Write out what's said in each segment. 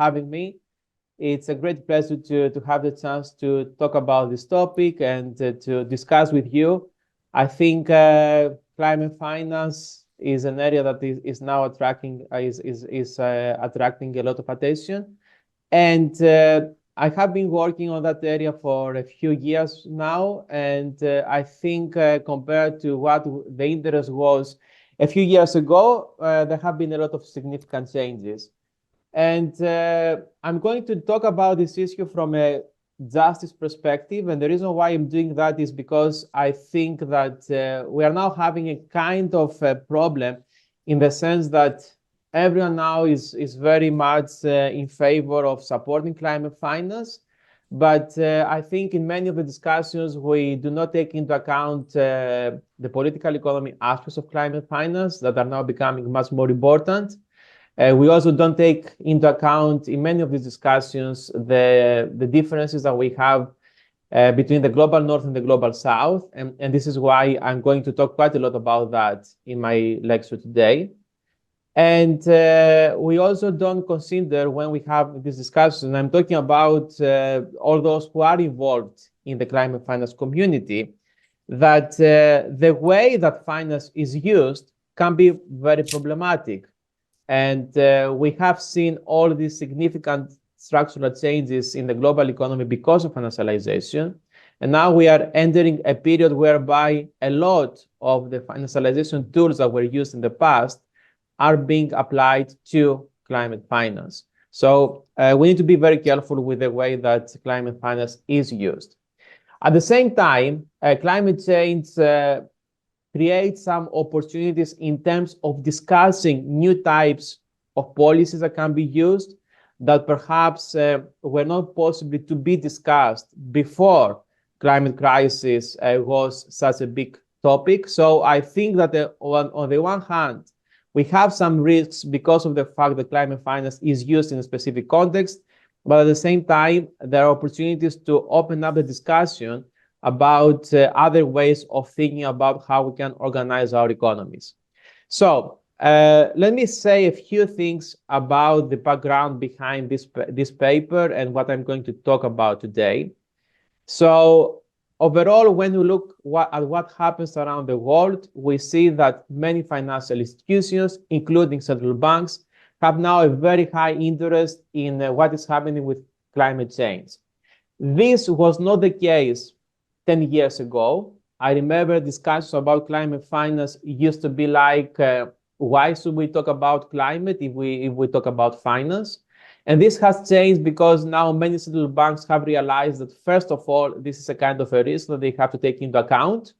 having me. It's a great pleasure to have the chance to talk about this topic and to discuss with you. I think climate finance is an area that is now attracting attracting a lot of attention, and I have been working on that area for a few years now, and I think compared to what the interest was a few years ago, there have been a lot of significant changes. And I'm going to talk about this issue from a justice perspective. And the reason why I'm doing that is because I think that we are now having a kind of a problem in the sense that everyone now is very much in favor of supporting climate finance. But I think in many of the discussions, we do not take into account the political economy aspects of climate finance that are now becoming much more important. We also don't take into account in many of these discussions the differences that we have between the global north and the global south. And this is why I'm going to talk quite a lot about that in my lecture today. And we also don't consider when we have this discussion, I'm talking about all those who are involved in the climate finance community, that the way that finance is used can be very problematic. And we have seen all these significant structural changes in the global economy because of financialization. And now we are entering a period whereby a lot of the financialization tools that were used in the past are being applied to climate finance. So we need to be very careful with the way that climate finance is used. At the same time, climate change creates some opportunities in terms of discussing new types of policies that can be used that perhaps were not possible to be discussed before climate crisis was such a big topic. So I think that on the one hand, we have some risks because of the fact that climate finance is used in a specific context, but at the same time, there are opportunities to open up the discussion about other ways of thinking about how we can organize our economies. So let me say a few things about the background behind this paper and what I'm going to talk about today. So overall, when we look at what happens around the world, we see that many financial institutions, including central banks, have now a very high interest in what is happening with climate change. This was not the case 10 years ago. I remember discussions about climate finance used to be like, why should we talk about climate if we talk about finance? And this has changed because now many central banks have realized that, first of all, this is a kind of a risk that they have to take into account.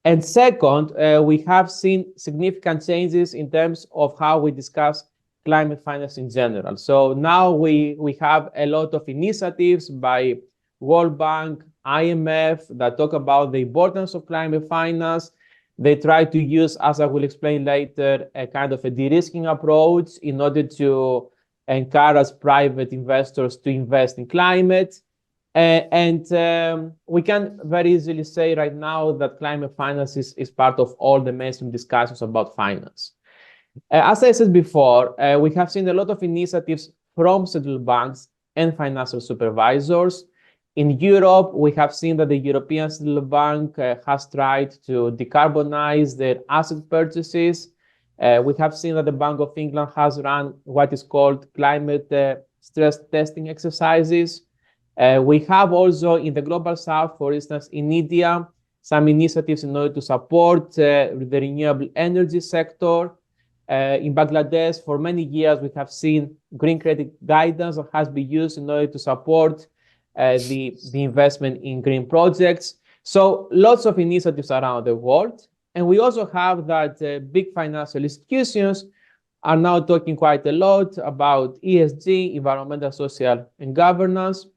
And second, we have seen significant changes in terms of how we discuss climate finance in general. So now we have a lot of initiatives by World Bank, IMF that talk about the importance of climate finance. They try to use, as I will explain later, a kind of a de-risking approach in order to encourage private investors to invest in climate. And we can very easily say right now that climate finance is part of all the mainstream discussions about finance. As I said before, we have seen a lot of initiatives from central banks and financial supervisors. In Europe, we have seen that the European Central Bank has tried to decarbonize their asset purchases. We have seen that the Bank of England has run what is called climate stress testing exercises. We have also in the Global South, for instance, in India, some initiatives in order to support the renewable energy sector. In Bangladesh, for many years, we have seen green credit guidance that has been used in order to support the investment in green projects. So lots of initiatives around the world. And we also have that big financial institutions are now talking quite a lot about ESG, environmental, social, and governance.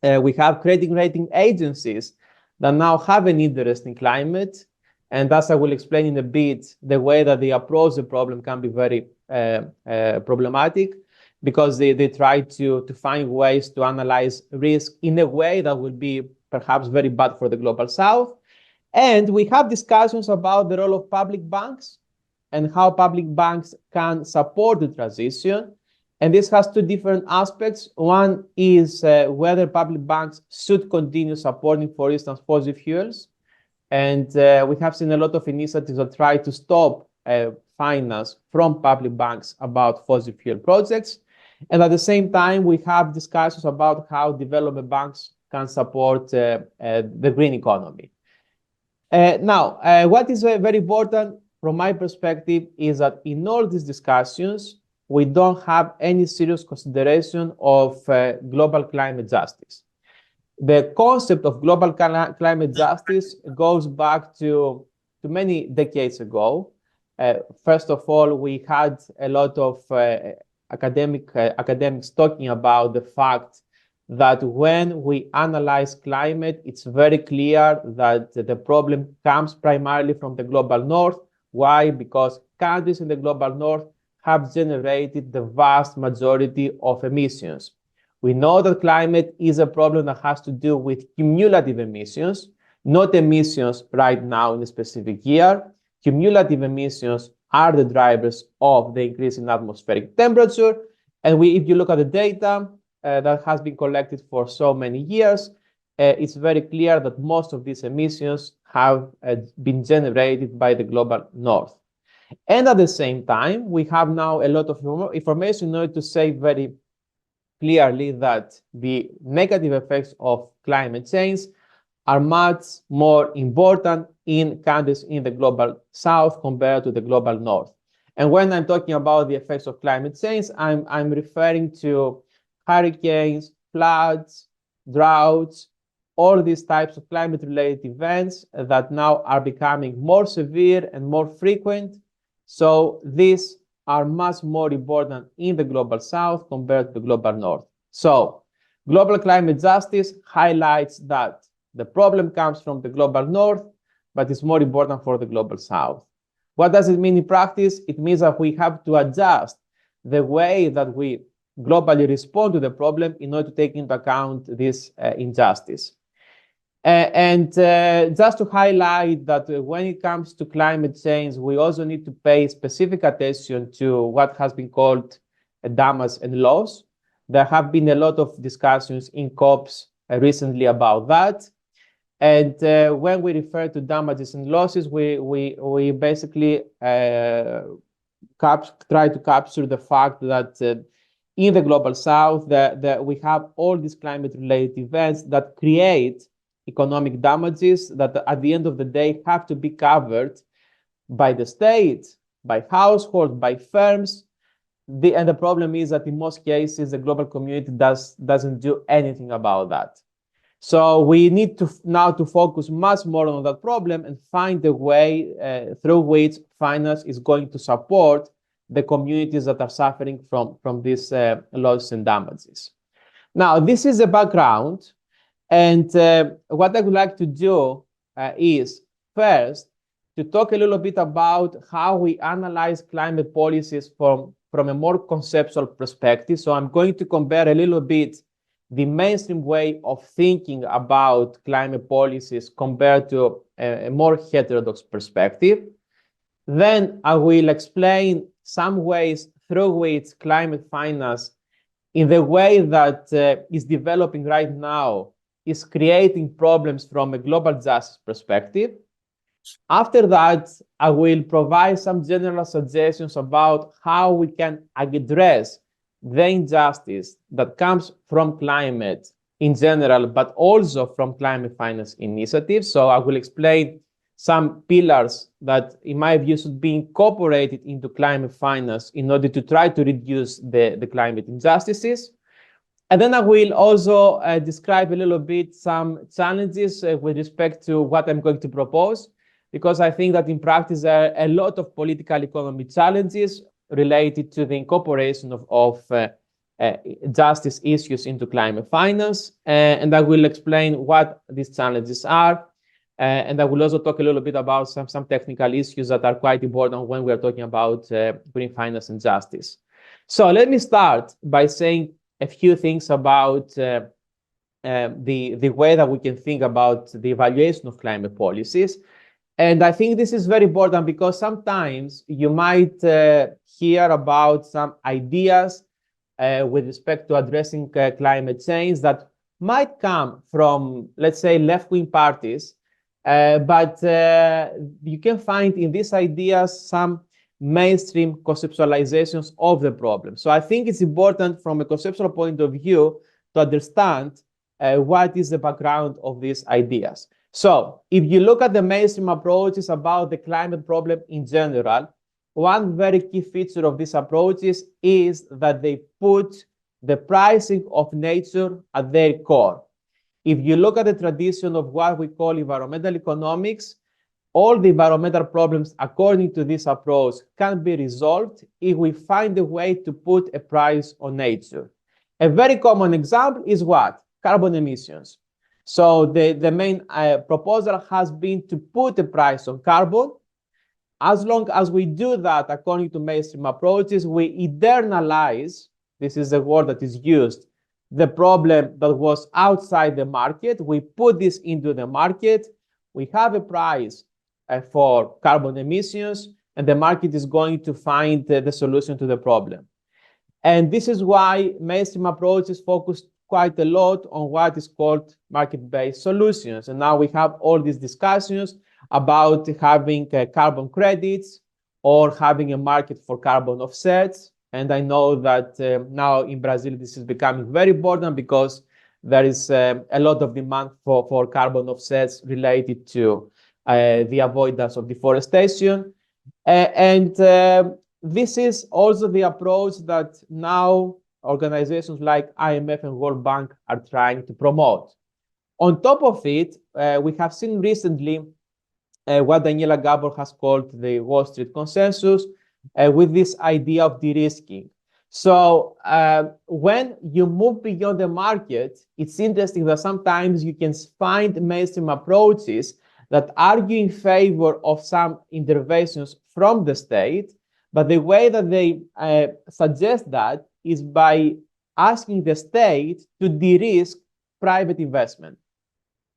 We have credit rating agencies that now have an interest in climate. And as I will explain in a bit, the way that they approach the problem can be very problematic because they try to find ways to analyze risk in a way that will be perhaps very bad for the Global South. And we have discussions about the role of public banks and how public banks can support the transition. And this has two different aspects. One is whether public banks should continue supporting, for instance, fossil fuels. And we have seen a lot of initiatives that try to stop finance from public banks about fossil fuel projects. And at the same time, we have discussions about how development banks can support the green economy. Now, what is very important from my perspective is that in all these discussions, we don't have any serious consideration of global climate justice. The concept of global climate justice goes back to many decades ago. First of all, we had a lot of academics talking about the fact that when we analyze climate, it's very clear that the problem comes primarily from the global north. Why? Because countries in the global north have generated the vast majority of emissions. We know that climate is a problem that has to do with cumulative emissions, not emissions right now in a specific year. Cumulative emissions are the drivers of the increase in atmospheric temperature. And if you look at the data that has been collected for so many years, it's very clear that most of these emissions have been generated by the global north. And at the same time, we have now a lot of information in order to say very clearly that the negative effects of climate change are much more important in countries in the global south compared to the global north. And when I'm talking about the effects of climate change, I'm referring to hurricanes, floods, droughts, all these types of climate-related events that now are becoming more severe and more frequent. So these are much more important in the global south compared to the global north. So global climate justice highlights that the problem comes from the global north, but it's more important for the global south. What does it mean in practice? It means that we have to adjust the way that we globally respond to the problem in order to take into account this injustice. And just to highlight that when it comes to climate change, we also need to pay specific attention to what has been called damage and loss. There have been a lot of discussions in COPs recently about that. And when we refer to damages and losses, we basically try to capture the fact that in the global south, that we have all these climate-related events that create economic damages that at the end of the day have to be covered by the state, by households, by firms. And the problem is that in most cases, the global community doesn't do anything about that. So we need to now to focus much more on that problem and find a way through which finance is going to support the communities that are suffering from these losses and damages. Now, this is the background. And what I would like to do is first to talk a little bit about how we analyze climate policies from a more conceptual perspective. So I'm going to compare a little bit the mainstream way of thinking about climate policies compared to a more heterodox perspective. Then I will explain some ways through which climate finance, in the way that is developing right now, is creating problems from a global justice perspective. After that, I will provide some general suggestions about how we can address the injustice that comes from climate in general, but also from climate finance initiatives. So I will explain some pillars that, in my view, should be incorporated into climate finance in order to try to reduce the climate injustices. And then I will also describe a little bit some challenges with respect to what I'm going to propose, because I think that in practice there are a lot of political economy challenges related to the incorporation of justice issues into climate finance. And I will explain what these challenges are. And I will also talk a little bit about some technical issues that are quite important when we are talking about green finance and justice. So let me start by saying a few things about the way that we can think about the evaluation of climate policies. And I think this is very important because sometimes you might hear about some ideas with respect to addressing climate change that might come from, let's say, left-wing parties, but you can find in these ideas some mainstream conceptualizations of the problem. So I think it's important from a conceptual point of view to understand what is the background of these ideas. So if you look at the mainstream approaches about the climate problem in general, one very key feature of these approaches is that they put the pricing of nature at their core. If you look at the tradition of what we call environmental economics, all the environmental problems, according to this approach, can be resolved if we find a way to put a price on nature. A very common example is what? Carbon emissions. So the main proposal has been to put a price on carbon. As long as we do that, according to mainstream approaches, we internalize, this is the word that is used, the problem that was outside the market. We put this into the market. We have a price for carbon emissions, and the market is going to find the solution to the problem. And this is why mainstream approaches focus quite a lot on what is called market-based solutions. And now we have all these discussions about having carbon credits or having a market for carbon offsets. And I know that now in Brazil, this is becoming very important because there is a lot of demand for carbon offsets related to the avoidance of deforestation. This is also the approach that now organizations like IMF and World Bank are trying to promote. On top of it, we have seen recently what Daniela Gabor has called the Wall Street consensus, with this idea of de-risking. So when you move beyond the market, it's interesting that sometimes you can find mainstream approaches that argue in favor of some interventions from the state, but the way that they suggest that is by asking the state to de-risk private investment.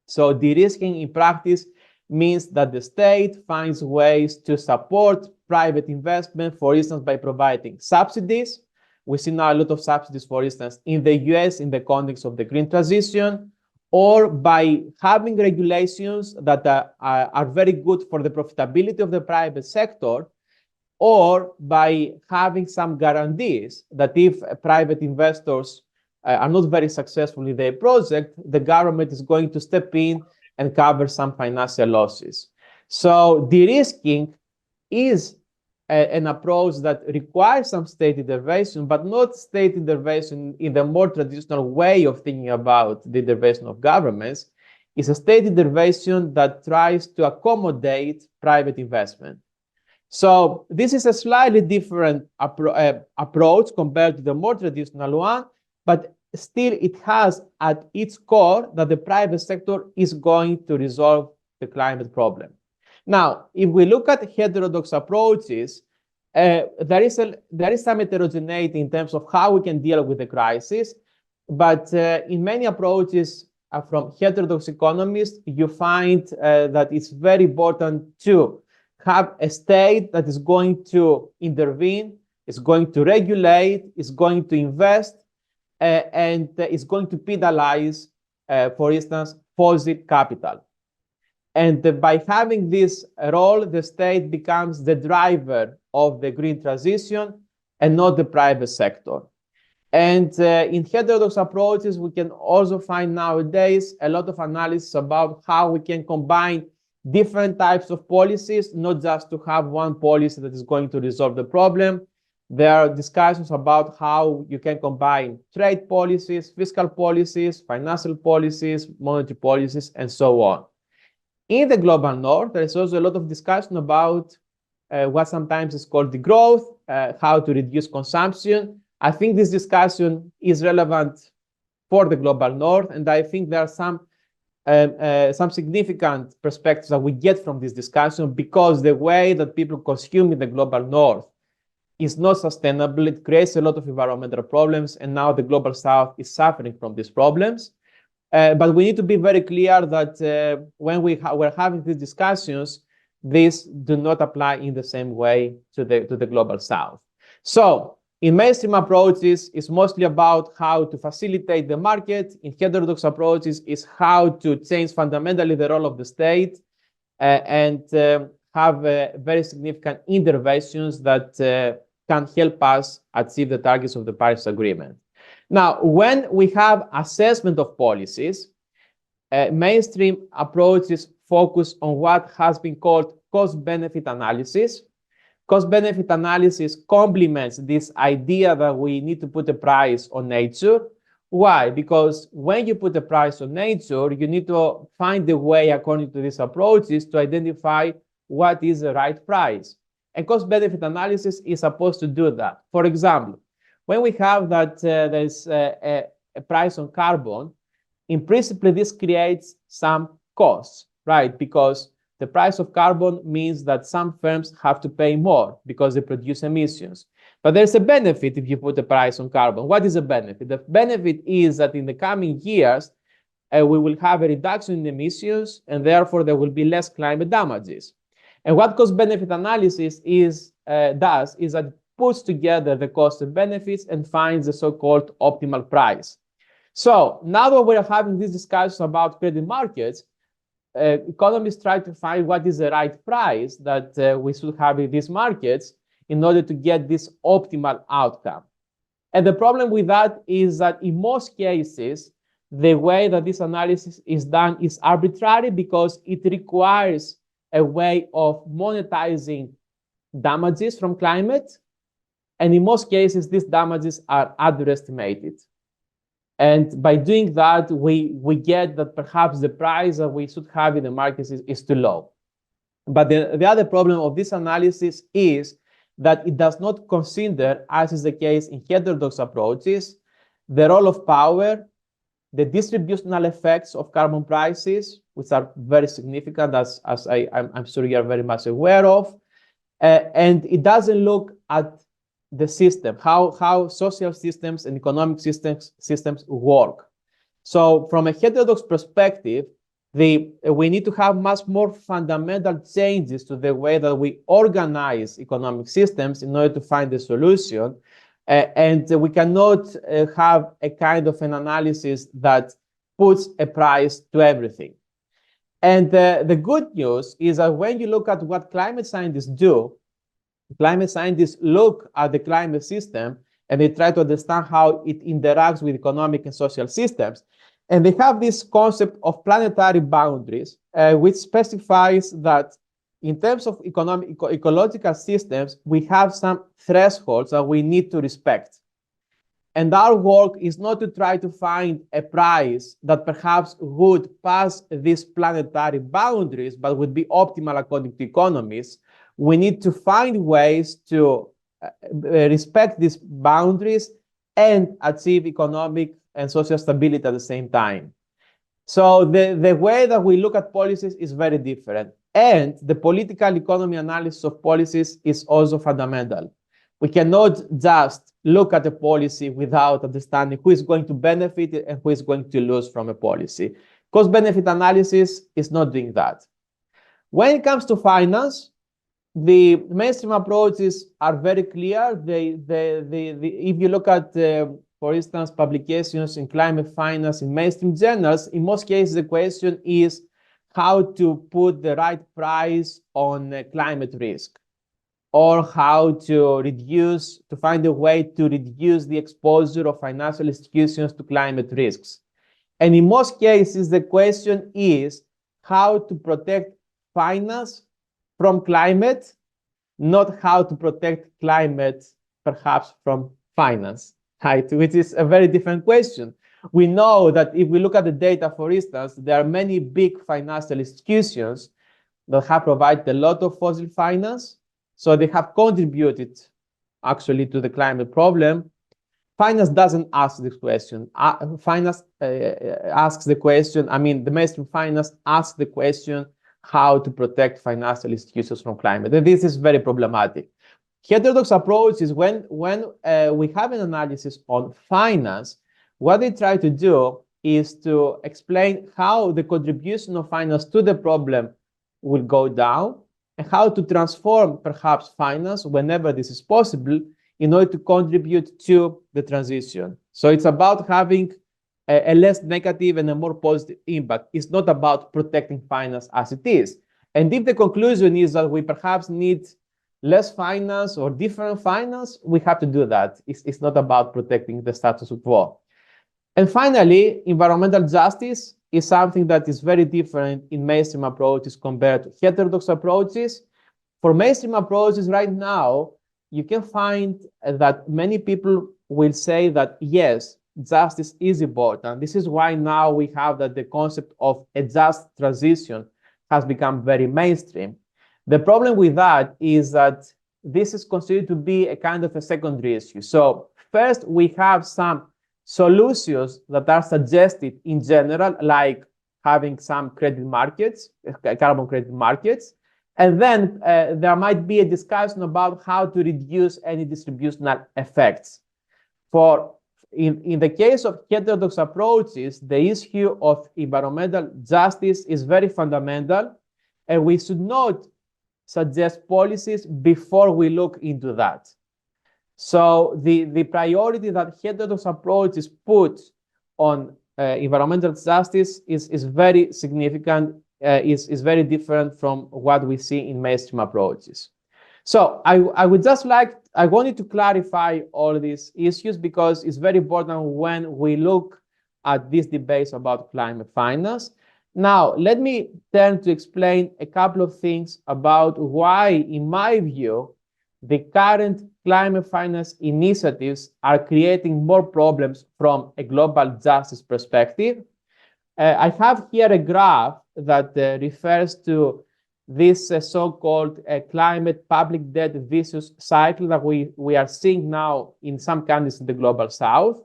So de-risking in practice means that the state finds ways to support private investment, for instance, by providing subsidies. We see now a lot of subsidies, for instance, in the US in the context of the green transition, or by having regulations that are very good for the profitability of the private sector, or by having some guarantees that if private investors are not very successful in their project, the government is going to step in and cover some financial losses. So de-risking is an approach that requires some state intervention, but not state intervention in the more traditional way of thinking about the intervention of governments. It's a state intervention that tries to accommodate private investment. So this is a slightly different approach compared to the more traditional one, but still it has at its core that the private sector is going to resolve the climate problem. Now, if we look at heterodox approaches, there is some heterogeneity in terms of how we can deal with the crisis, but in many approaches from heterodox economists, you find that it's very important to have a state that is going to intervene, is going to regulate, is going to invest, and is going to penalize, for instance, fossil capital. And by having this role, the state becomes the driver of the green transition and not the private sector. And in heterodox approaches, we can also find nowadays a lot of analysis about how we can combine different types of policies, not just to have one policy that is going to resolve the problem. There are discussions about how you can combine trade policies, fiscal policies, financial policies, monetary policies, and so on. In the global north, there is also a lot of discussion about what sometimes is called degrowth, how to reduce consumption. I think this discussion is relevant for the global north, and I think there are some significant perspectives that we get from this discussion, because the way that people consume in the global north is not sustainable. It creates a lot of environmental problems, and now the global south is suffering from these problems. But we need to be very clear that when we're having these discussions, these do not apply in the same way to the global south. So In mainstream approaches, it's mostly about how to facilitate the market. In heterodox approaches, it's how to change fundamentally the role of the state and have very significant interventions that can help us achieve the targets of the Paris Agreement. Now, when we have assessment of policies, mainstream approaches focus on what has been called cost-benefit analysis. Cost-benefit analysis complements this idea that we need to put a price on nature. Why? Because when you put a price on nature, you need to find the way, according to these approaches, to identify what is the right price. And cost-benefit analysis is supposed to do that. For example, when we have that there's a price on carbon, in principle, this creates some costs, right? Because the price of carbon means that some firms have to pay more because they produce emissions. But there's a benefit if you put a price on carbon. What is the benefit? The benefit is that in the coming years, we will have a reduction in emissions, and therefore there will be less climate damages. And what cost-benefit analysis does is that it puts together the cost and benefits and finds the so-called optimal price. So now that we're having this discussion about credit markets, economists try to find what is the right price that we should have in these markets in order to get this optimal outcome. And the problem with that is that in most cases, the way that this analysis is done is arbitrary because it requires a way of monetizing damages from climate. And in most cases, these damages are underestimated. And by doing that, we get that perhaps the price that we should have in the markets is too low. But the other problem of this analysis is that it does not consider, as is the case in heterodox approaches, the role of power, the distributional effects of carbon prices, which are very significant, as I'm sure you are very much aware of. And it doesn't look at the system, how social systems and economic systems work. So from a heterodox perspective, we need to have much more fundamental changes to the way that we organize economic systems in order to find the solution. And we cannot have a kind of an analysis that puts a price to everything. And the good news is that when you look at what climate scientists do, climate scientists look at the climate system and they try to understand how it interacts with economic and social systems. And they have this concept of planetary boundaries, which specifies that in terms of ecological systems, we have some thresholds that we need to respect. And our work is not to try to find a price that perhaps would pass these planetary boundaries, but would be optimal according to economists. We need to find ways to respect these boundaries and achieve economic and social stability at the same time. So the way that we look at policies is very different. And the political economy analysis of policies is also fundamental. We cannot just look at a policy without understanding who is going to benefit and who is going to lose from a policy. Cost-benefit analysis is not doing that. When it comes to finance, the mainstream approaches are very clear. If you look at, for instance, publications in climate finance in mainstream journals, in most cases, the question is how to put the right price on climate risk, or how to find a way to reduce the exposure of financial institutions to climate risks. And in most cases, the question is how to protect finance from climate, not how to protect climate, perhaps from finance, right? Which is a very different question. We know that if we look at the data, for instance, there are many big financial institutions that have provided a lot of fossil finance, so they have contributed actually to the climate problem. Finance doesn't ask this question. Finance asks the question, the mainstream finance asks the question, how to protect financial institutions from climate. And this is very problematic. Heterodox approach is when we have an analysis on finance, what they try to do is to explain how the contribution of finance to the problem will go down and how to transform perhaps finance, whenever this is possible, in order to contribute to the transition. So it's about having a less negative and a more positive impact. It's not about protecting finance as it is. And if the conclusion is that we perhaps need less finance or different finance, we have to do that. It's not about protecting the status quo. And finally, environmental justice is something that is very different in mainstream approaches compared to heterodox approaches. For mainstream approaches right now, you can find that many people will say that, yes, justice is important. This is why now we have that the concept of a just transition has become very mainstream. The problem with that is that this is considered to be a kind of a secondary issue. So first, we have some solutions that are suggested in general, like having some credit markets, carbon credit markets. And then there might be a discussion about how to reduce any distributional effects. In the case of heterodox approaches, the issue of environmental justice is very fundamental, and we should not suggest policies before we look into that. So the priority that heterodox approaches put on environmental justice is very significant, is very different from what we see in mainstream approaches. So I wanted to clarify all these issues because it's very important when we look at these debates about climate finance. Now, let me turn to explain a couple of things about why, in my view, the current climate finance initiatives are creating more problems from a global justice perspective. I have here a graph that refers to this so-called climate public debt vicious cycle that we are seeing now in some countries in the global south.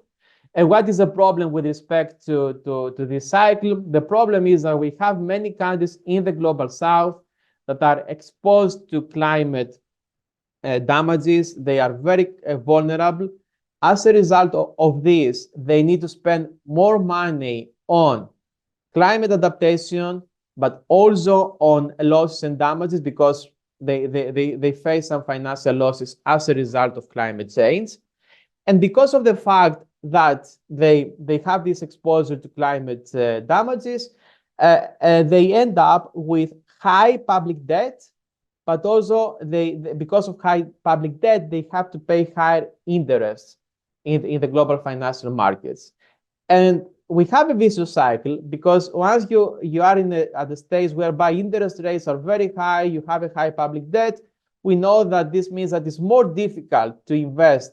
And what is the problem with respect to this cycle? The problem is that we have many countries in the global south that are exposed to climate damages. They are very vulnerable. As a result of this, they need to spend more money on climate adaptation, but also on losses and damages because they face some financial losses as a result of climate change. And because of the fact that they have this exposure to climate damages, they end up with high public debt, but also because of high public debt, they have to pay higher interest in the global financial markets. And we have a vicious cycle because once you are at the stage whereby interest rates are very high, you have a high public debt, we know that this means that it's more difficult to invest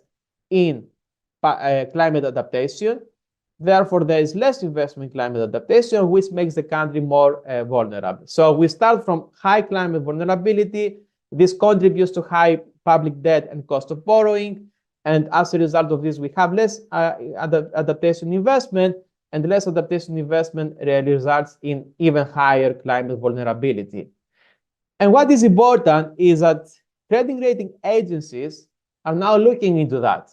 in climate adaptation. Therefore, there is less investment in climate adaptation, which makes the country more vulnerable. So we start from high climate vulnerability. This contributes to high public debt and cost of borrowing. And as a result of this, we have less adaptation investment, and less adaptation investment really results in even higher climate vulnerability. And what is important is that credit rating agencies are now looking into that.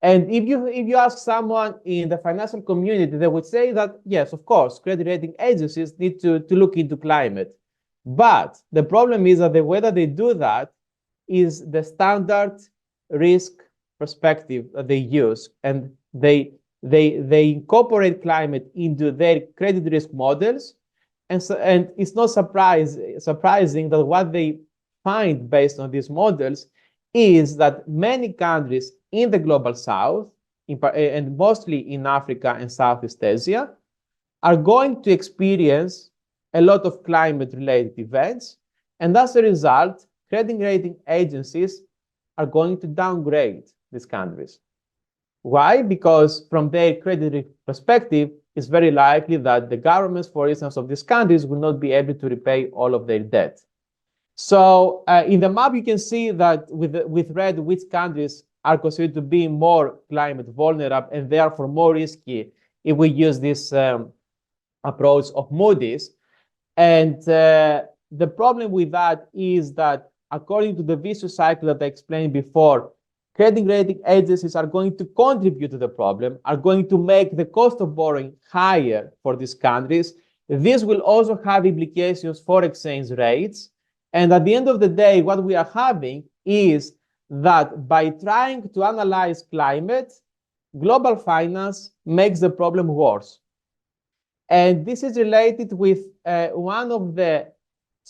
And if you ask someone in the financial community, they would say that, yes, of course, credit rating agencies need to look into climate. But the problem is that the way that they do that is the standard risk perspective that they use. And they incorporate climate into their credit risk models. And it's not surprising that what they find based on these models is that many countries in the global south, and mostly in Africa and Southeast Asia, are going to experience a lot of climate-related events. And as a result, credit rating agencies are going to downgrade these countries. Why? Because from their credit perspective, it's very likely that the governments, for instance, of these countries will not be able to repay all of their debt. So in the map, you can see that with red, which countries are considered to be more climate vulnerable and therefore more risky if we use this approach of Moody's. And the problem with that is that according to the vicious cycle that I explained before, credit rating agencies are going to contribute to the problem, are going to make the cost of borrowing higher for these countries. This will also have implications for exchange rates. And at the end of the day, what we are having is that by trying to analyze climate, global finance makes the problem worse. And this is related with one of the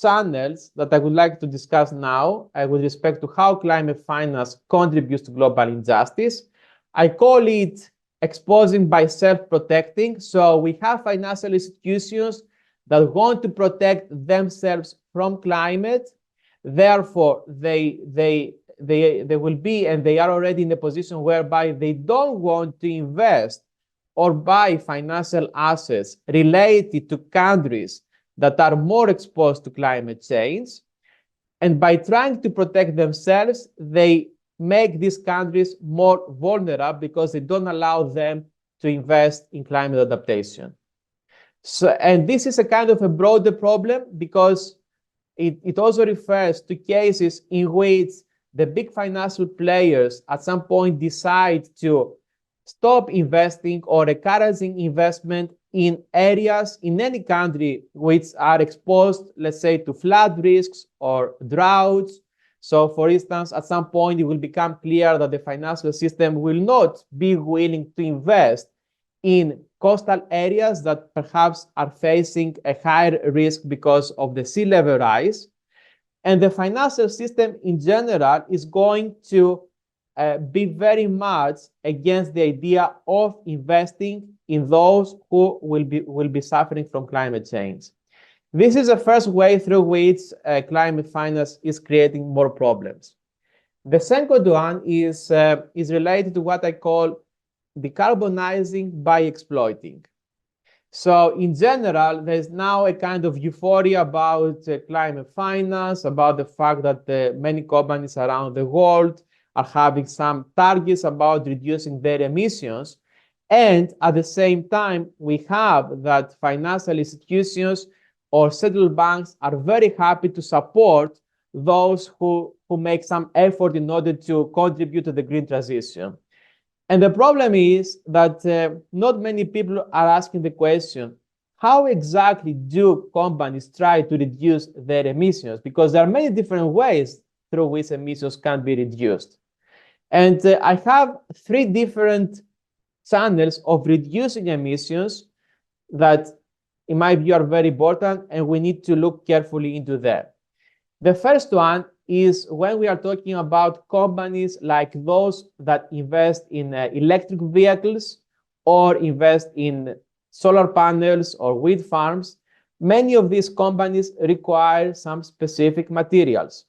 channels that I would like to discuss now with respect to how climate finance contributes to global injustice. I call it exposing by self-protecting. So we have financial institutions that want to protect themselves from climate. Therefore, they will be, and they are already in a position whereby they don't want to invest or buy financial assets related to countries that are more exposed to climate change. And by trying to protect themselves, they make these countries more vulnerable because they don't allow them to invest in climate adaptation. So, and this is a kind of a broader problem because it also refers to cases in which the big financial players at some point decide to stop investing or encouraging investment in areas in any country which are exposed, let's say, to flood risks or droughts. So, for instance, at some point, it will become clear that the financial system will not be willing to invest in coastal areas that perhaps are facing a higher risk because of the sea level rise. And the financial system in general is going to be very much against the idea of investing in those who will be suffering from climate change. This is the first way through which climate finance is creating more problems. The second one is related to what I call decarbonizing by exploiting. So in general, there's now a kind of euphoria about climate finance, about the fact that many companies around the world are having some targets about reducing their emissions. And at the same time, we have that financial institutions or central banks are very happy to support those who make some effort in order to contribute to the green transition. And the problem is that not many people are asking the question, how exactly do companies try to reduce their emissions? Because there are many different ways through which emissions can be reduced. And I have three different channels of reducing emissions that, in my view, are very important, and we need to look carefully into them. The first one is when we are talking about companies like those that invest in electric vehicles or invest in solar panels or wind farms. Many of these companies require some specific materials.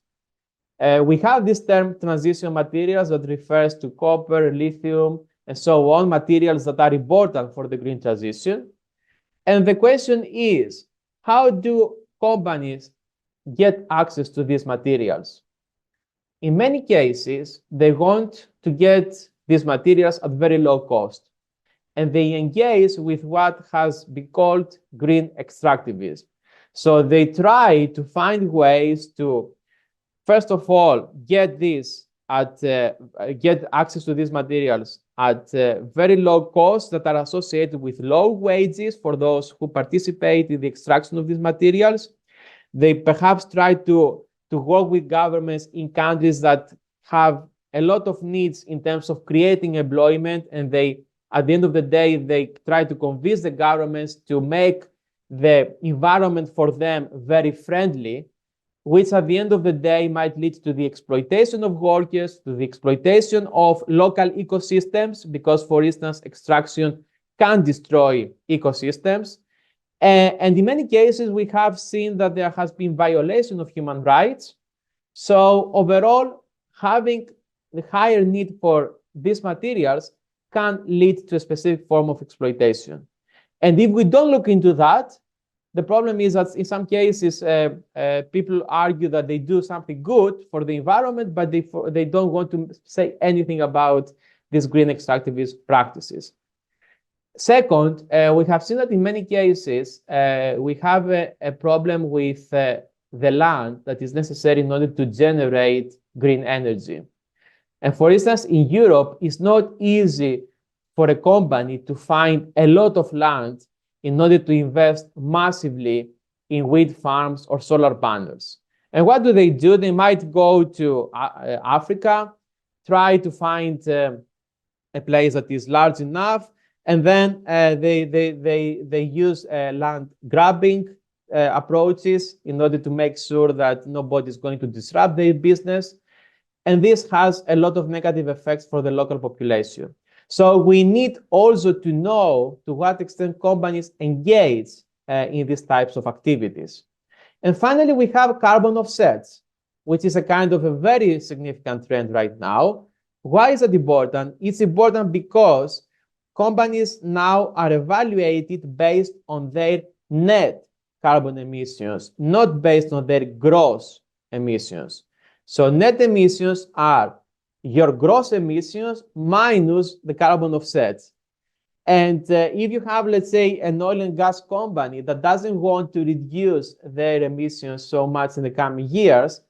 We have this term transition materials that refers to copper, lithium, and so on, materials that are important for the green transition. And the question is, how do companies get access to these materials? In many cases, they want to get these materials at very low cost, and they engage with what has been called green extractivism. So they try to find ways to, first of all, get access to these materials at very low costs that are associated with low wages for those who participate in the extraction of these materials. They perhaps try to work with governments in countries that have a lot of needs in terms of creating employment, and they, at the end of the day, they try to convince the governments to make the environment for them very friendly, which at the end of the day might lead to the exploitation of workers, to the exploitation of local ecosystems, because, for instance, extraction can destroy ecosystems. And in many cases, we have seen that there has been violation of human rights. So overall, having the higher need for these materials can lead to a specific form of exploitation. And if we don't look into that, the problem is that in some cases, people argue that they do something good for the environment, but they don't want to say anything about these green extractivist practices. Second, we have seen that in many cases, we have a problem with the land that is necessary in order to generate green energy. And for instance, in Europe, it's not easy for a company to find a lot of land in order to invest massively in wind farms or solar panels. And what do? They might go to Africa, try to find a place that is large enough, and then they use land grabbing approaches in order to make sure that nobody is going to disrupt their business. And this has a lot of negative effects for the local population. So we need also to know to what extent companies engage in these types of activities. And finally, we have carbon offsets, which is a kind of a very significant trend right now. Why is it important? It's important because companies now are evaluated based on their net carbon emissions, not based on their gross emissions. So net emissions are your gross emissions minus the carbon offsets. And if you have, let's say, an oil and gas company that doesn't want to reduce their emissions so much in the coming years,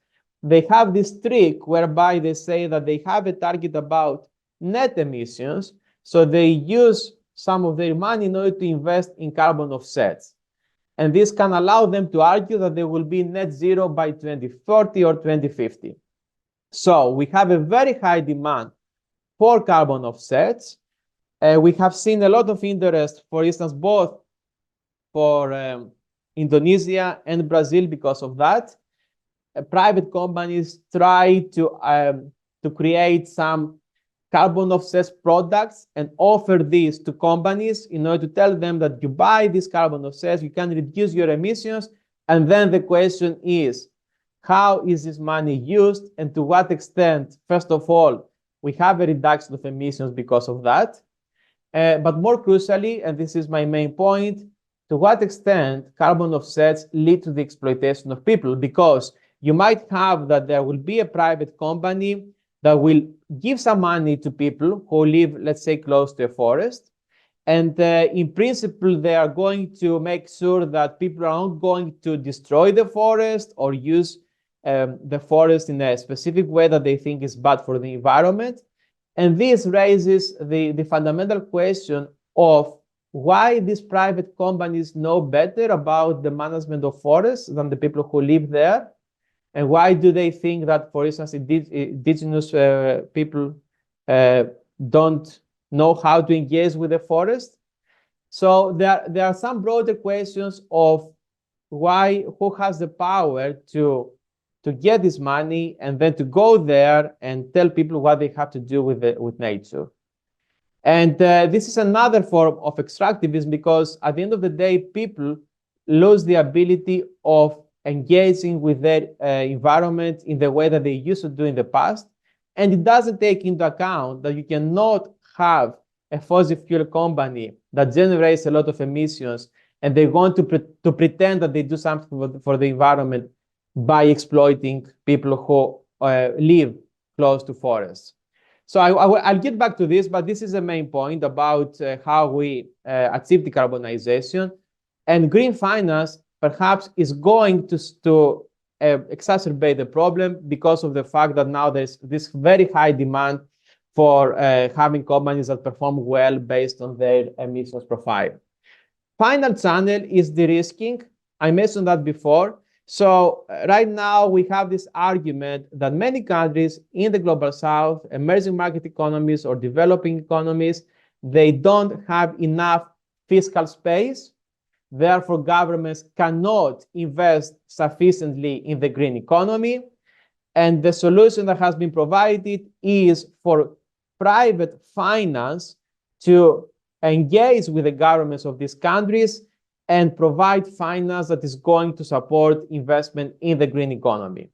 they have this trick whereby they say that they have a target about net emissions, so they use some of their money in order to invest in carbon offsets. And this can allow them to argue that they will be net zero by 2040 or 2050. So we have a very high demand for carbon offsets. We have seen a lot of interest, for instance, both for Indonesia and Brazil because of that. Private companies try to create some carbon offsets products and offer these to companies in order to tell them that you buy these carbon offsets, you can reduce your emissions. And then the question is, how is this money used and to what extent, first of all, we have a reduction of emissions because of that. But more crucially, and this is my main point, to what extent carbon offsets lead to the exploitation of people, because you might have that there will be a private company that will give some money to people who live, let's say, close to a forest. And in principle, they are going to make sure that people are not going to destroy the forest or use the forest in a specific way that they think is bad for the environment. And this raises the fundamental question of why these private companies know better about the management of forests than the people who live there. And why do they think that, for instance, indigenous people don't know how to engage with the forest? So there are some broader questions of who has the power to get this money and then to go there and tell people what they have to do with nature. And this is another form of extractivism, because at the end of the day, people lose the ability of engaging with their environment in the way that they used to do in the past. And it doesn't take into account that you cannot have a fossil fuel company that generates a lot of emissions and they want to pretend that they do something for the environment by exploiting people who live close to forests. So I'll get back to this, but this is the main point about how we achieve decarbonization. And green finance perhaps is going to exacerbate the problem because of the fact that now there's this very high demand for having companies that perform well based on their emissions profile. Final channel is de-risking. I mentioned that before. So right now we have this argument that many countries in the global south, emerging market economies or developing economies, they don't have enough fiscal space. Therefore, governments cannot invest sufficiently in the green economy. And the solution that has been provided is for private finance to engage with the governments of these countries and provide finance that is going to support investment in the green economy.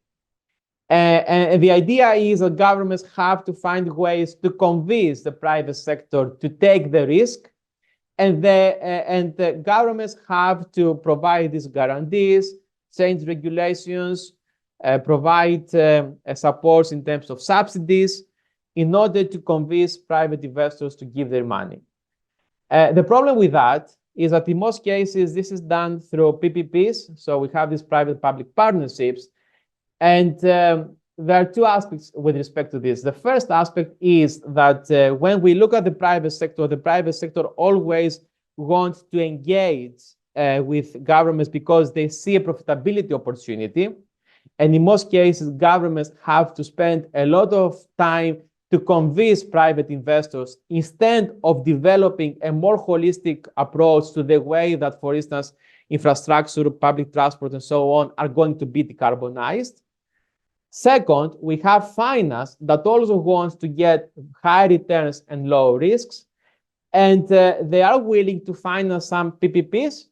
And the idea is that governments have to find ways to convince the private sector to take the risk, and the governments have to provide these guarantees, change regulations, provide supports in terms of subsidies in order to convince private investors to give their money. The problem with that is that in most cases, this is done through PPPs. So we have these private-public partnerships. And there are two aspects with respect to this. The first aspect is that when we look at the private sector always wants to engage with governments because they see a profitability opportunity. And in most cases, governments have to spend a lot of time to convince private investors instead of developing a more holistic approach to the way that, for instance, infrastructure, public transport, and so on are going to be decarbonized. Second, we have finance that also wants to get high returns and low risks, and they are willing to finance some PPPs,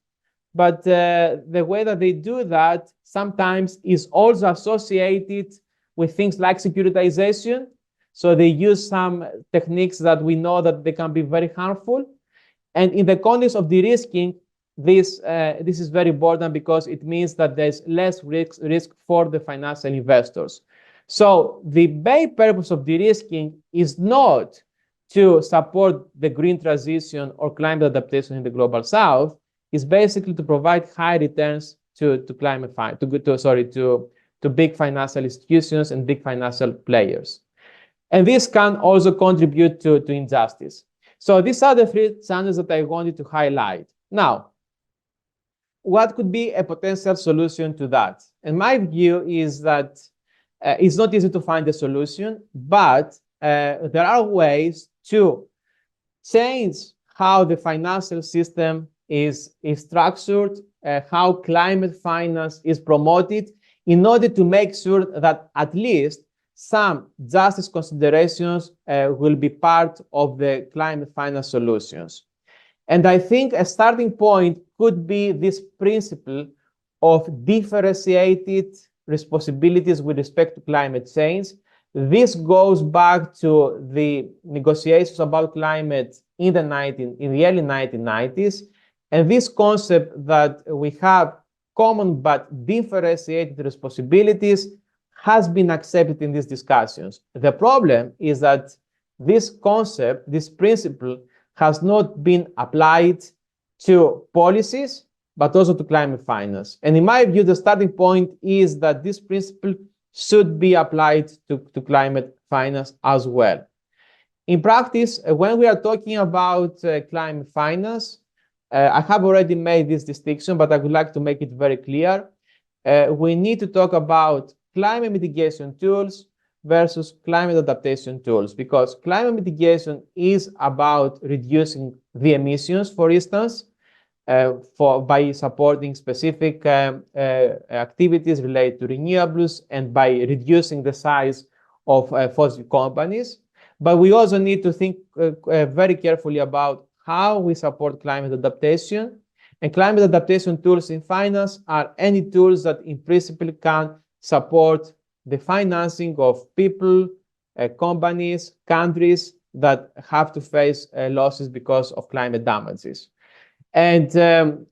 but the way that they do that sometimes is also associated with things like securitization. So they use some techniques that we know that they can be very harmful. And in the context of de-risking, this is very important because it means that there's less risk for the financial investors. So the main purpose of de-risking is not to support the green transition or climate adaptation in the global south. Is basically to provide high returns to big financial institutions and big financial players. And this can also contribute to injustice. So these are the three channels that I wanted to highlight. Now, what could be a potential solution to that? And my view is that it's not easy to find a solution, but there are ways to change how the financial system is structured, how climate finance is promoted, in order to make sure that at least some justice considerations will be part of the climate finance solutions. And I think a starting point could be this principle of differentiated responsibilities with respect to climate change. This goes back to the negotiations about climate in the early 1990s. And this concept that we have common but differentiated responsibilities has been accepted in these discussions. The problem is that this concept, this principle, has not been applied to policies, but also to climate finance. And in my view, the starting point is that this principle should be applied to climate finance as well. In practice, when we are talking about climate finance, I have already made this distinction, but I would like to make it very clear. We need to talk about climate mitigation tools versus climate adaptation tools, because climate mitigation is about reducing the emissions, for instance, by supporting specific activities related to renewables and by reducing the size of fossil companies. But we also need to think very carefully about how we support climate adaptation. And climate adaptation tools in finance are any tools that in principle can support the financing of people, companies, countries that have to face losses because of climate damages. And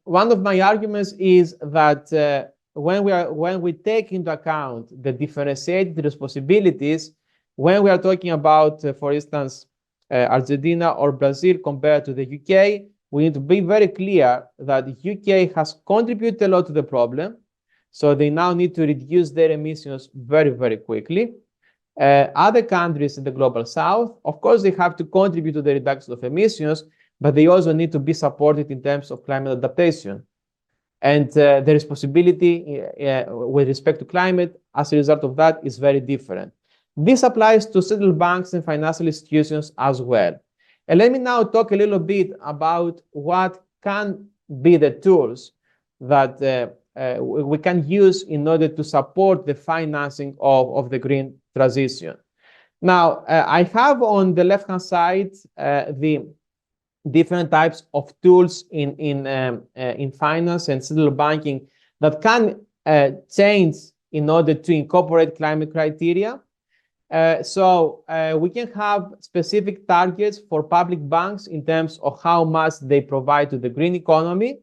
one of my arguments is that when we take into account the differentiated responsibilities, when we are talking about, for instance, Argentina or Brazil compared to the UK, we need to be very clear that the UK has contributed a lot to the problem. So they now need to reduce their emissions very, very quickly. Other countries in the global south, of course, they have to contribute to the reduction of emissions, but they also need to be supported in terms of climate adaptation. And the responsibility with respect to climate as a result of that is very different. This applies to central banks and financial institutions as well. And let me now talk a little bit about what can be the tools that we can use in order to support the financing of the green transition. Now, I have on the left-hand side the different types of tools in finance and central banking that can change in order to incorporate climate criteria. So we can have specific targets for public banks in terms of how much they provide to the green economy.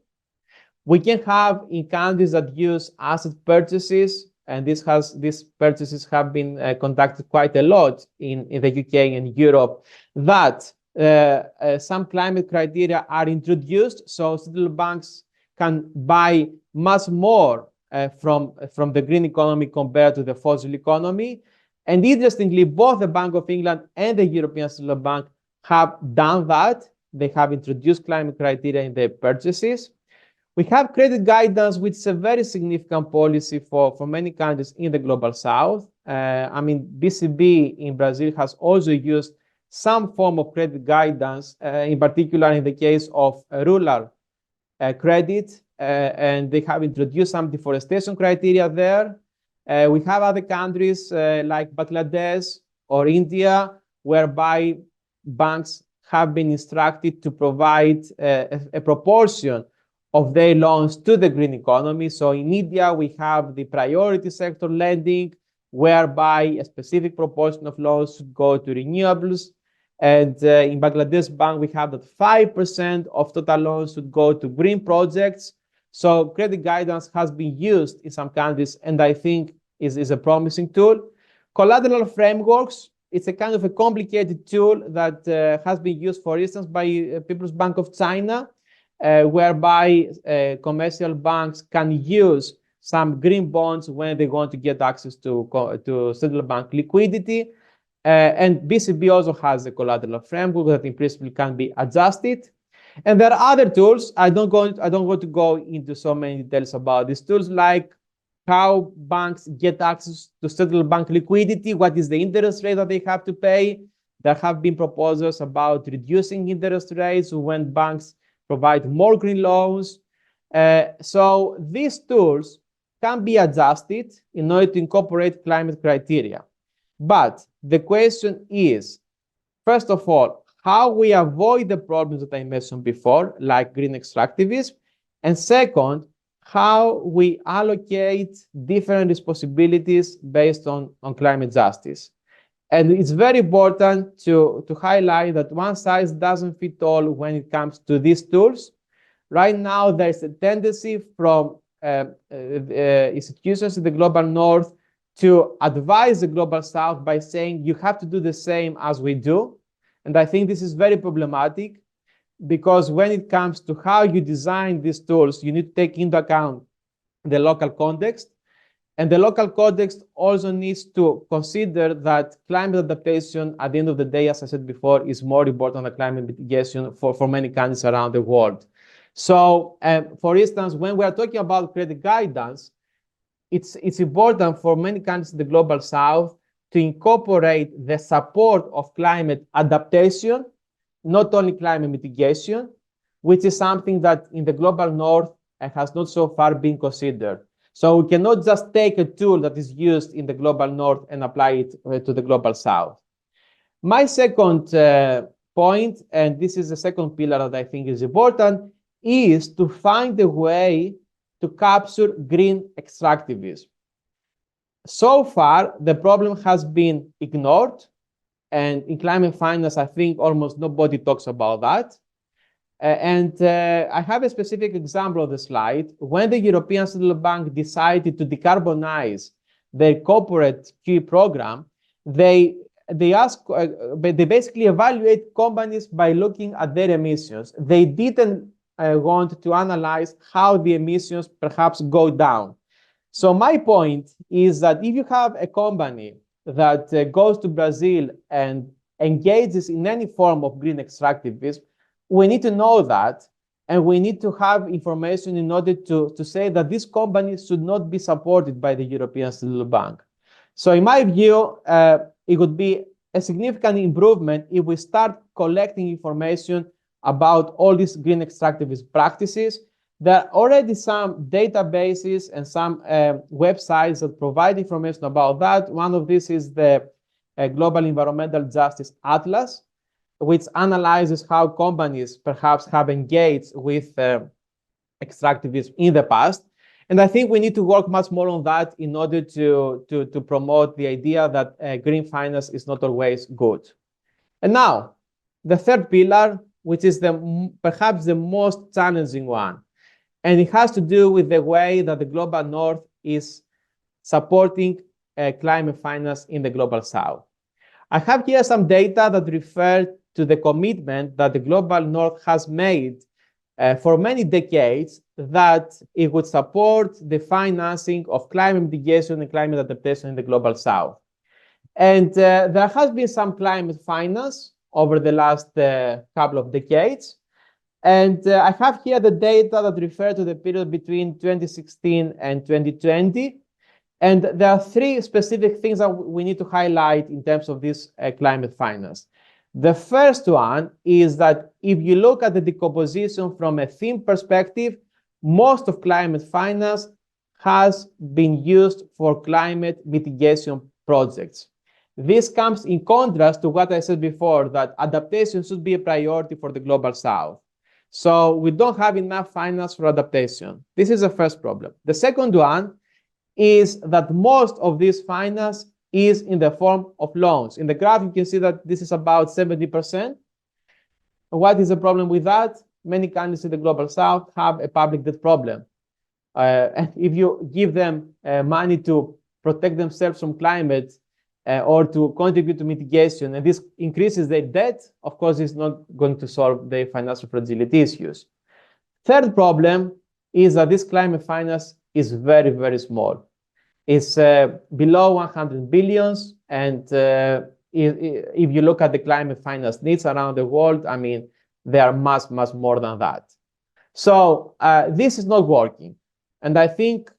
We can have in countries that use asset purchases, and these purchases have been conducted quite a lot in the UK and Europe, that some climate criteria are introduced, so central banks can buy much more from the green economy compared to the fossil economy. And interestingly, both the Bank of England and the European Central Bank have done that. They have introduced climate criteria in their purchases. We have credit guidance, which is a very significant policy for many countries in the global south. I mean, BCB in Brazil has also used some form of credit guidance, in particular in the case of rural credit, and they have introduced some deforestation criteria there. We have other countries like Bangladesh or India, whereby banks have been instructed to provide a proportion of their loans to the green economy. So in India, we have the priority sector lending, whereby a specific proportion of loans should go to renewables. And in Bangladesh Bank, we have that 5% of total loans should go to green projects. So credit guidance has been used in some countries, and I think is a promising tool. Collateral frameworks, it's a kind of a complicated tool that has been used, for instance, by People's Bank of China, whereby commercial banks can use some green bonds when they want to get access to central bank liquidity. And BCB also has a collateral framework that in principle can be adjusted. And there are other tools. I don't want to go into so many details about these tools, like how banks get access to central bank liquidity, what is the interest rate that they have to pay. There have been proposals about reducing interest rates when banks provide more green loans. So these tools can be adjusted in order to incorporate climate criteria. But the question is, first of all, how we avoid the problems that I mentioned before, like green extractivism, and second, how we allocate different responsibilities based on climate justice. And it's very important to highlight that one size doesn't fit all when it comes to these tools. Right now, there's a tendency from institutions in the global north to advise the global south by saying you have to do the same as we do. And I think this is very problematic, because when it comes to how you design these tools, you need to take into account the local context. And the local context also needs to consider that climate adaptation, at the end of the day, as I said before, is more important than climate mitigation for many countries around the world. So, for instance, when we are talking about credit guidance, it's important for many countries in the global south to incorporate the support of climate adaptation, not only climate mitigation, which is something that in the global north has not so far been considered. So we cannot just take a tool that is used in the global north and apply it to the global south. My second point, and this is the second pillar that I think is important, is to find a way to capture green extractivism. So far, the problem has been ignored. And in climate finance, I think almost nobody talks about that. I have a specific example on the slide. When the European Central Bank decided to decarbonize their corporate QE program, they basically evaluate companies by looking at their emissions. They didn't want to analyze how the emissions perhaps go down. So my point is that if you have a company that goes to Brazil and engages in any form of green extractivism, we need to know that, and we need to have information in order to say that this company should not be supported by the European Central Bank. So in my view, it would be a significant improvement if we start collecting information about all these green extractivist practices. There are already some databases and some websites that provide information about that. One of these is the Global Environmental Justice Atlas, which analyzes how companies perhaps have engaged with extractivism in the past. And I think we need to work much more on that in order to promote the idea that green finance is not always good. And now, the third pillar, which is perhaps the most challenging one, and it has to do with the way that the global north is supporting climate finance in the global south. I have here some data that refer to the commitment that the global north has made for many decades that it would support the financing of climate mitigation and climate adaptation in the global south. And there has been some climate finance over the last couple of decades. And I have here the data that refer to the period between 2016 and 2020. And there are three specific things that we need to highlight in terms of this climate finance. The first one is that if you look at the decomposition from a theme perspective, most of climate finance has been used for climate mitigation projects. This comes in contrast to what I said before, that adaptation should be a priority for the Global South. So we don't have enough finance for adaptation. This is the first problem. The second one is that most of this finance is in the form of loans. In the graph, you can see that this is about 70%. What is the problem with that? Many countries in the Global South have a public debt problem. And if you give them money to protect themselves from climate or to contribute to mitigation, and this increases their debt, of course, it's not going to solve their financial fragility issues. Third problem is that this climate finance is very, very small. It's below 100 billions. And if you look at the climate finance needs around the world, I mean, they are much, much more than that. So this is not working. And I think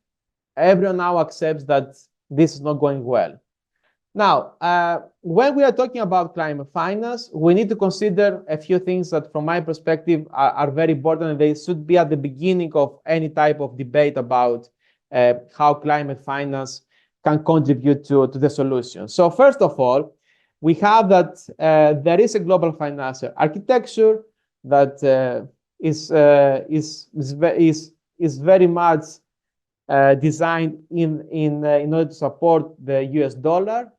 everyone now accepts that this is not going well. Now, when we are talking about climate finance, we need to consider a few things that, from my perspective, are very important, and they should be at the beginning of any type of debate about how climate finance can contribute to the solution. So first of all, we have that there is a global financial architecture that is very much designed in order to support the US dollar.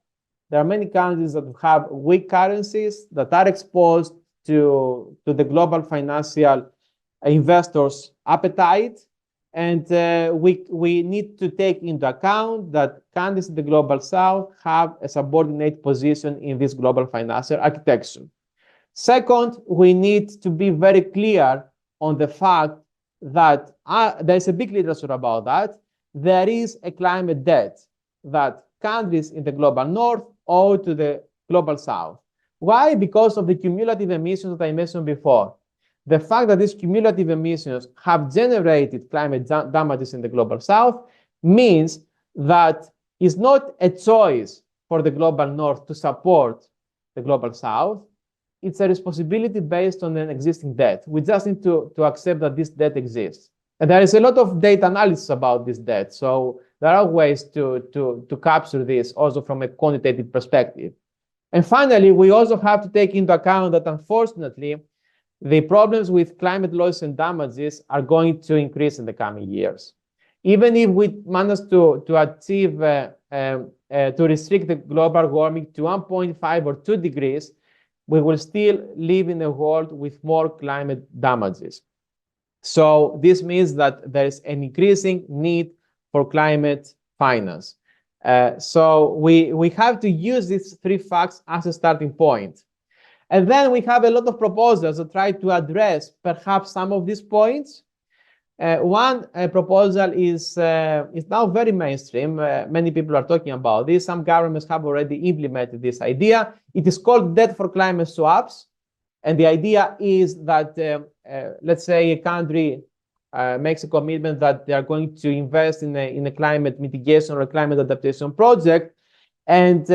There are many countries that have weak currencies that are exposed to the global financial investors' appetite. And we need to take into account that countries in the Global South have a subordinate position in this global financial architecture. Second, we need to be very clear on the fact that there's a big literature about that. There is a climate debt that countries in the Global North owe to the Global South. Why? Because of the cumulative emissions that I mentioned before. The fact that these cumulative emissions have generated climate damages in the Global South means that it's not a choice for the Global North to support the Global South. It's a responsibility based on an existing debt. We just need to accept that this debt exists. And there is a lot of data analysis about this debt. So there are ways to capture this also from a quantitative perspective. And finally, we also have to take into account that, unfortunately, the problems with climate loss and damages are going to increase in the coming years. Even if we manage to achieve, to restrict the global warming to 1.5 or 2 degrees, we will still live in a world with more climate damages. So this means that there is an increasing need for climate finance. So we have to use these three facts as a starting point. And then we have a lot of proposals that try to address perhaps some of these points. One proposal is now very mainstream. Many people are talking about this. Some governments have already implemented this idea. It is called debt for climate swaps. And the idea is that, let's say a country makes a commitment that they are going to invest in a climate mitigation or a climate adaptation project. And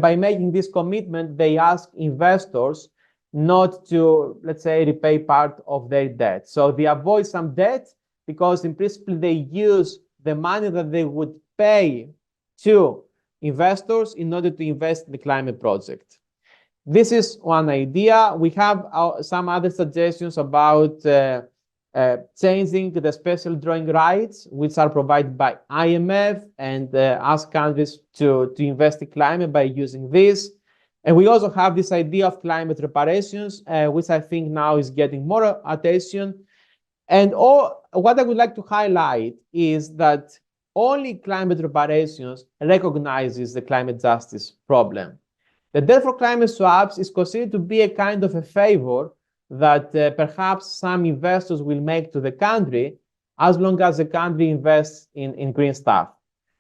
by making this commitment, they ask investors not to, let's say, repay part of their debt. So they avoid some debt because in principle, they use the money that they would pay to investors in order to invest in the climate project. This is one idea. We have some other suggestions about changing the special drawing rights, which are provided by IMF, and ask countries to invest in climate by using this. And we also have this idea of climate reparations, which I think now is getting more attention. And what I would like to highlight is that only climate reparations recognizes the climate justice problem. The debt for climate swaps is considered to be a kind of a favor that perhaps some investors will make to the country as long as the country invests in green stuff.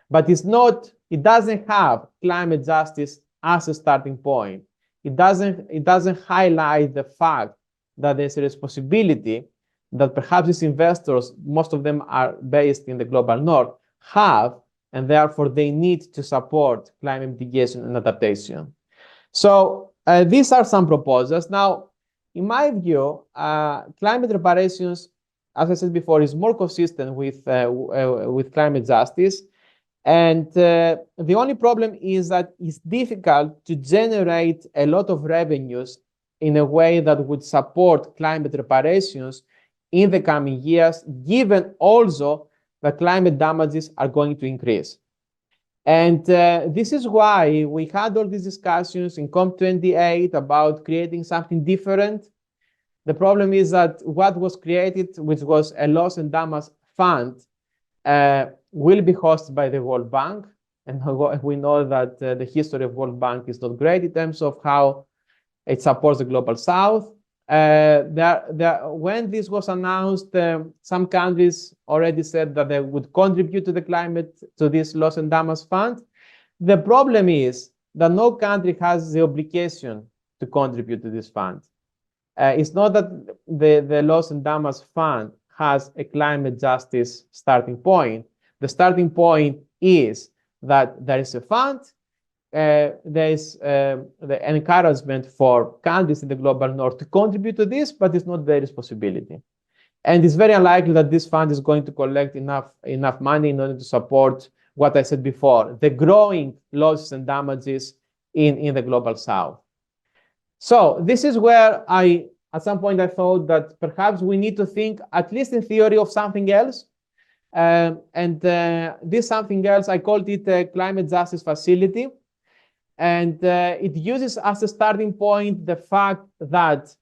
But it doesn't have climate justice as a starting point. It doesn't highlight the fact that there's a responsibility that perhaps these investors, most of them are based in the global north, have and therefore they need to support climate mitigation and adaptation. So these are some proposals. Now, in my view, climate reparations, as I said before, is more consistent with climate justice. And the only problem is that it's difficult to generate a lot of revenues in a way that would support climate reparations in the coming years, given also that climate damages are going to increase. And this is why we had all these discussions in COP28 about creating something different. The problem is that what was created, which was a loss and damage fund, will be hosted by the World Bank. And we know that the history of World Bank is not great in terms of how it supports the Global South. When this was announced, some countries already said that they would contribute to the climate, to this loss and damage fund. The problem is that no country has the obligation to contribute to this fund. It's not that the loss and damage fund has a climate justice starting point. The starting point is that there is a fund, there is the encouragement for countries in the global north to contribute to this, but it's not their responsibility. And it's very unlikely that this fund is going to collect enough money in order to support what I said before, the growing losses and damages in the global south. So this is where at some point I thought that perhaps we need to think, at least in theory, of something else. This something else, I called it a climate justice facility. And it uses as a starting point the fact that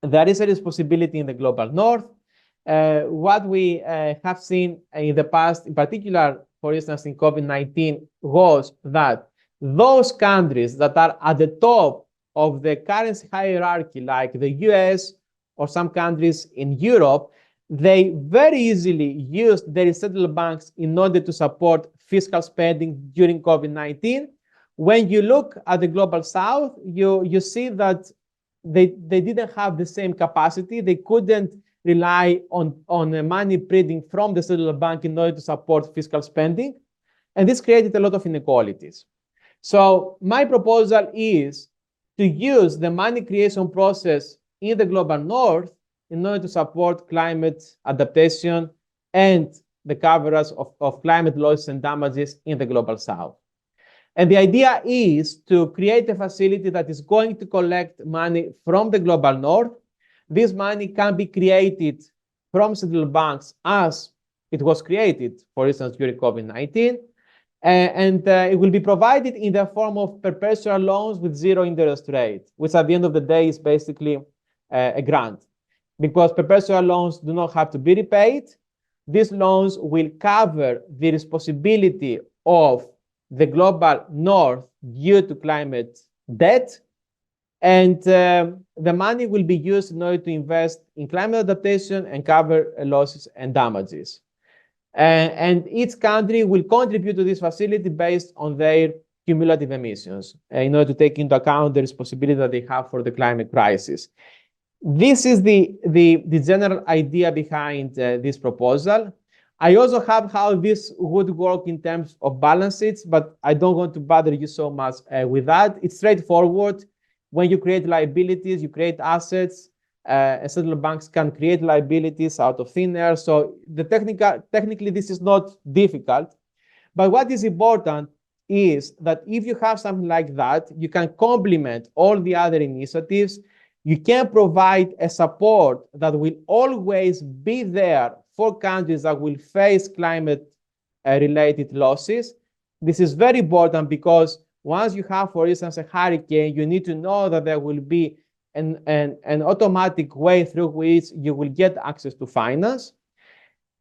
there is a responsibility in the global north. What we have seen in the past, in particular, for instance, in COVID-19, was that those countries that are at the top of the currency hierarchy, like the US or some countries in Europe, they very easily used their central banks in order to support fiscal spending during COVID-19. When you look at the global south, you see that they didn't have the same capacity. They couldn't rely on money printing from the central bank in order to support fiscal spending. And this created a lot of inequalities. So my proposal is to use the money creation process in the global north in order to support climate adaptation and the coverage of climate losses and damages in the global south. And the idea is to create a facility that is going to collect money from the global north. This money can be created from central banks as it was created, for instance, during COVID-19. And it will be provided in the form of perpetual loans with zero interest rate, which at the end of the day is basically a grant. Because perpetual loans do not have to be repaid, these loans will cover the responsibility of the global north due to climate debt, and the money will be used in order to invest in climate adaptation and cover losses and damages. And each country will contribute to this facility based on their cumulative emissions in order to take into account the responsibility that they have for the climate crisis. This is the general idea behind this proposal. I also have how this would work in terms of balance sheets, but I don't want to bother you so much with that. It's straightforward. When you create liabilities, you create assets. Central banks can create liabilities out of thin air. So technically, this is not difficult. But what is important is that if you have something like that, you can complement all the other initiatives. You can provide a support that will always be there for countries that will face climate-related losses. This is very important because once you have, for instance, a hurricane, you need to know that there will be an automatic way through which you will get access to finance.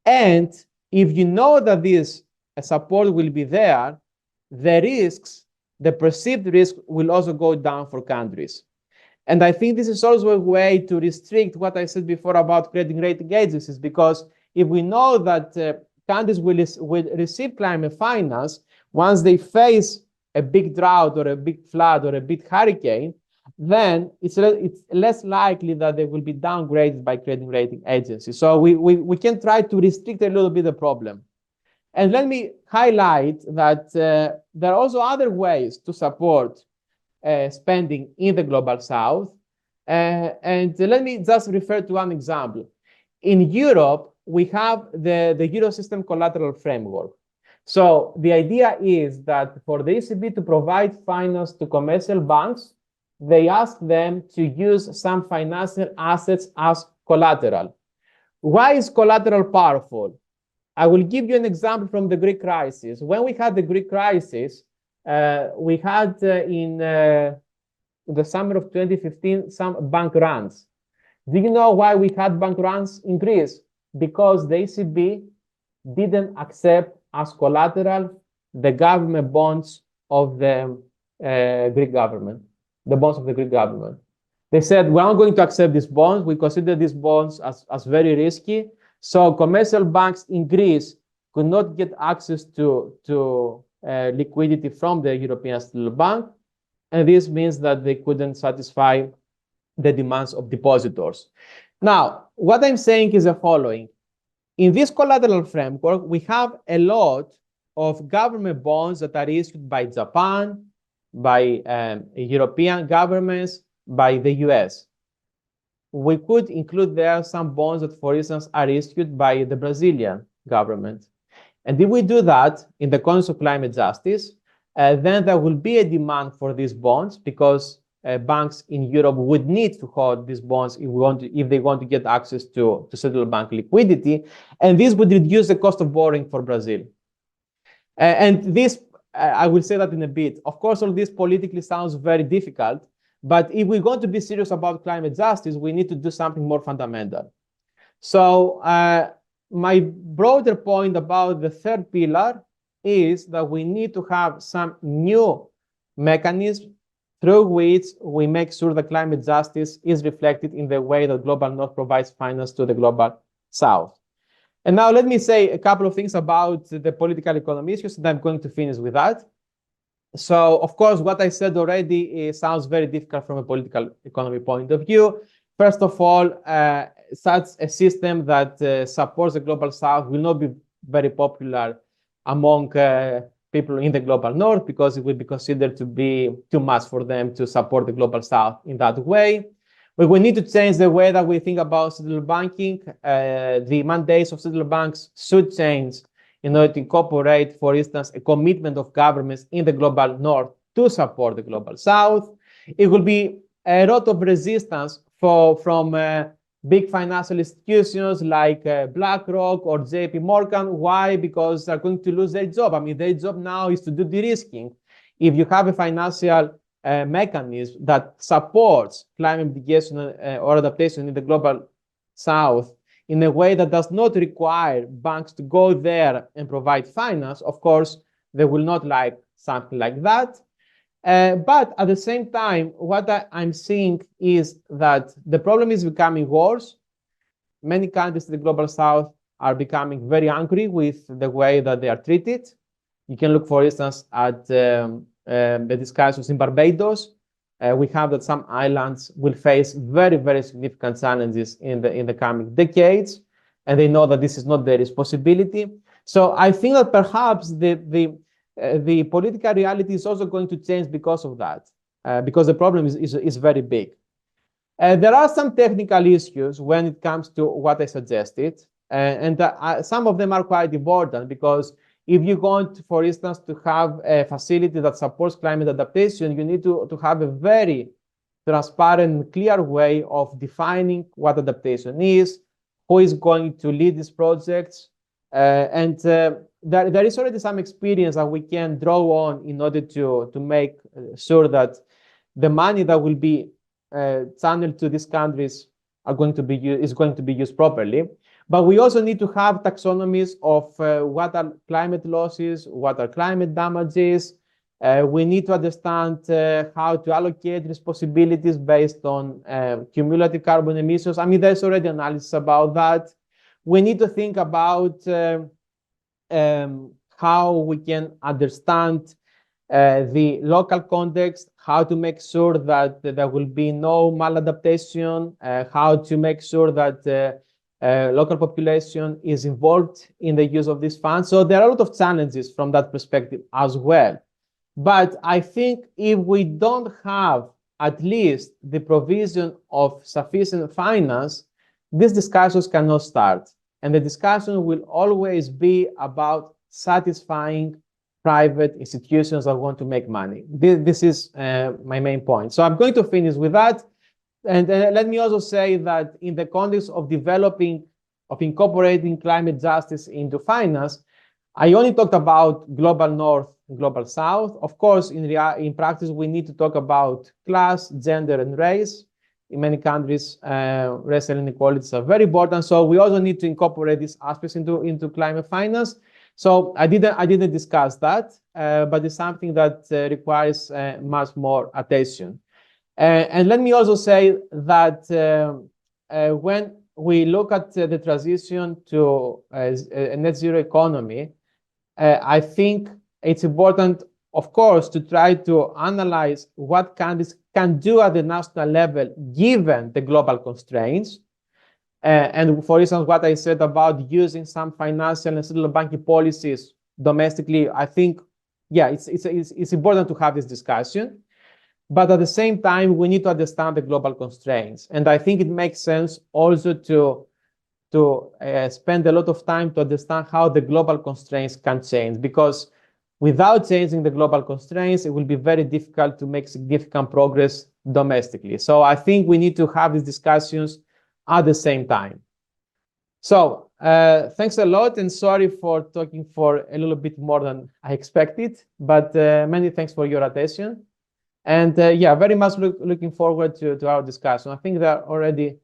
And if you know that this support will be there, the risks, the perceived risk will also go down for countries. And I think this is also a way to restrict what I said before about creating rating agencies, because if we know that countries will receive climate finance, once they face a big drought or a big flood or a big hurricane, then it's less likely that they will be downgraded by creating rating agencies. So we can try to restrict a little bit the problem. And let me highlight that there are also other ways to support spending in the Global South. And let me just refer to one example. In Europe, we have the Eurosystem collateral framework. So the idea is that for the ECB to provide finance to commercial banks, they ask them to use some financial assets as collateral. Why is collateral powerful? I will give you an example from the Greek crisis. When we had the Greek crisis, we had in the summer of 2015 some bank runs. Do you know why we had bank runs in Greece? Because the ECB didn't accept as collateral the government bonds of the Greek government, the bonds of the Greek government. They said, we're not going to accept these bonds. We consider these bonds as very risky. So commercial banks in Greece could not get access to liquidity from the European Central Bank. And this means that they couldn't satisfy the demands of depositors. Now, what I'm saying is the following. In this collateral framework, we have a lot of government bonds that are issued by Japan, by European governments, by the US. We could include there some bonds that, for instance, are issued by the Brazilian government. And if we do that in the context of climate justice, then there will be a demand for these bonds because banks in Europe would need to hold these bonds if they want to get access to central bank liquidity. And this would reduce the cost of borrowing for Brazil. And this, I will say that in a bit. Of course, all this politically sounds very difficult. But if we're going to be serious about climate justice, we need to do something more fundamental. So my broader point about the third pillar is that we need to have some new mechanisms through which we make sure that climate justice is reflected in the way that Global North provides finance to the Global South. And now let me say a couple of things about the political economy issues, and I'm going to finish with that. So, of course, what I said already sounds very difficult from a political economy point of view. First of all, such a system that supports the Global South will not be very popular among people in the Global North because it will be considered to be too much for them to support the Global South in that way. But we need to change the way that we think about central banking. The mandates of central banks should change in order to incorporate, for instance, a commitment of governments in the Global North to support the Global South. It will be a lot of resistance from big financial institutions like BlackRock or JP Morgan. Why? Because they're going to lose their job. I mean, their job now is to do de-risking. If you have a financial mechanism that supports climate mitigation or adaptation in the Global South in a way that does not require banks to go there and provide finance, of course, they will not like something like that. But at the same time, what I'm seeing is that the problem is becoming worse. Many countries in the Global South are becoming very angry with the way that they are treated. You can look, for instance, at the discussions in Barbados. We have that some islands will face very, very significant challenges in the coming decades, and they know that this is not their responsibility. So I think that perhaps the political reality is also going to change because of that, because the problem is very big. There are some technical issues when it comes to what I suggested, and some of them are quite important because if you want, for instance, to have a facility that supports climate adaptation, you need to have a very transparent, clear way of defining what adaptation is, who is going to lead these projects, and there is already some experience that we can draw on in order to make sure that the money that will be channeled to these countries is going to be used properly. But we also need to have taxonomies of what are climate losses, what are climate damages. We need to understand how to allocate responsibilities based on cumulative carbon emissions. I mean, there's already analysis about that. We need to think about how we can understand the local context, how to make sure that there will be no maladaptation, how to make sure that local population is involved in the use of these funds. So there are a lot of challenges from that perspective as well. But I think if we don't have at least the provision of sufficient finance, these discussions cannot start. And the discussion will always be about satisfying private institutions that want to make money. This is my main point. So I'm going to finish with that. And let me also say that in the context of incorporating climate justice into finance, I only talked about global north and global south. Of course, in practice, we need to talk about class, gender, and race. In many countries, racial inequalities are very important. So we also need to incorporate these aspects into climate finance. So I didn't discuss that, but it's something that requires much more attention. And let me also say that when we look at the transition to a net zero economy, I think it's important, of course, to try to analyze what countries can do at the national level given the global constraints. And for instance, what I said about using some financial and central banking policies domestically, I think, yeah, it's important to have this discussion. But at the same time, we need to understand the global constraints. And I think it makes sense also to spend a lot of time to understand how the global constraints can change, because without changing the global constraints, it will be very difficult to make significant progress domestically. So I think we need to have these discussions at the same time. So thanks a lot, and sorry for talking for a little bit more than I expected, but many thanks for your attention. And yeah, very much looking forward to our discussion. I think there are already,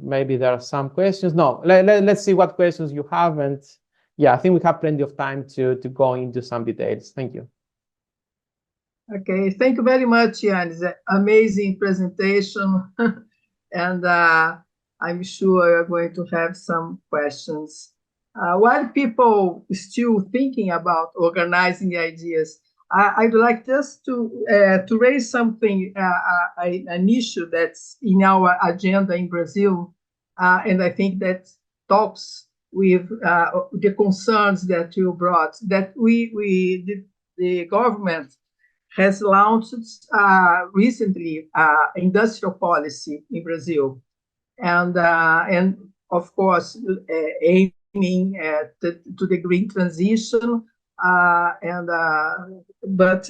maybe there are some questions. No, let's see what questions you have. And yeah, I think we have plenty of time to go into some details. Thank you. Okay, thank you very much, Yannis. Amazing presentation. And I'm sure you're going to have some questions. While people still thinking about organizing the ideas, I'd like just to raise something, an issue that's in our agenda in Brazil, and I think that talks with the concerns that you brought, that the government has launched recently industrial policy in Brazil, and of course aiming to the green transition, but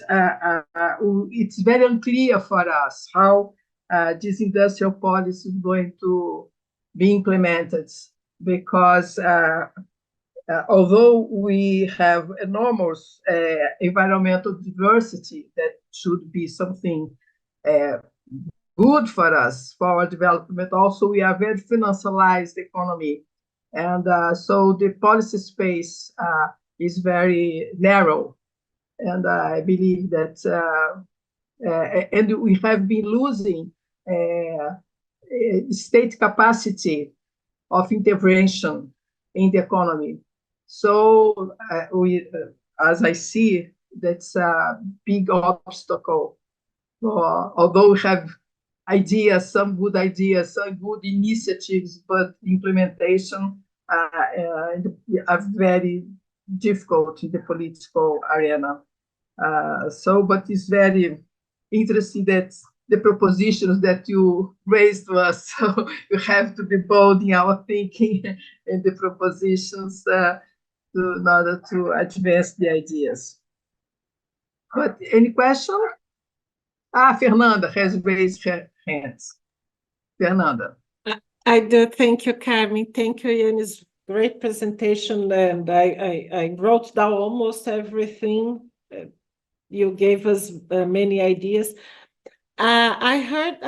it's very unclear for us how this industrial policy is going to be implemented, because although we have enormous environmental diversity that should be something good for us, for our development, also we are a very financialized economy. And so the policy space is very narrow. And I believe that, and we have been losing state capacity of intervention in the economy. So as I see, that's a big obstacle. Although we have ideas, some good initiatives, but implementation are very difficult in the political arena. But it's very interesting that the propositions that you raised to us, so you have to be bold in our thinking and the propositions in order to advance the ideas. But any question? Fernanda has raised her hands. Fernanda. I do. Thank you, Carmen. Thank you, Yannis. Great presentation. And I wrote down almost everything. You gave us many ideas. I heard,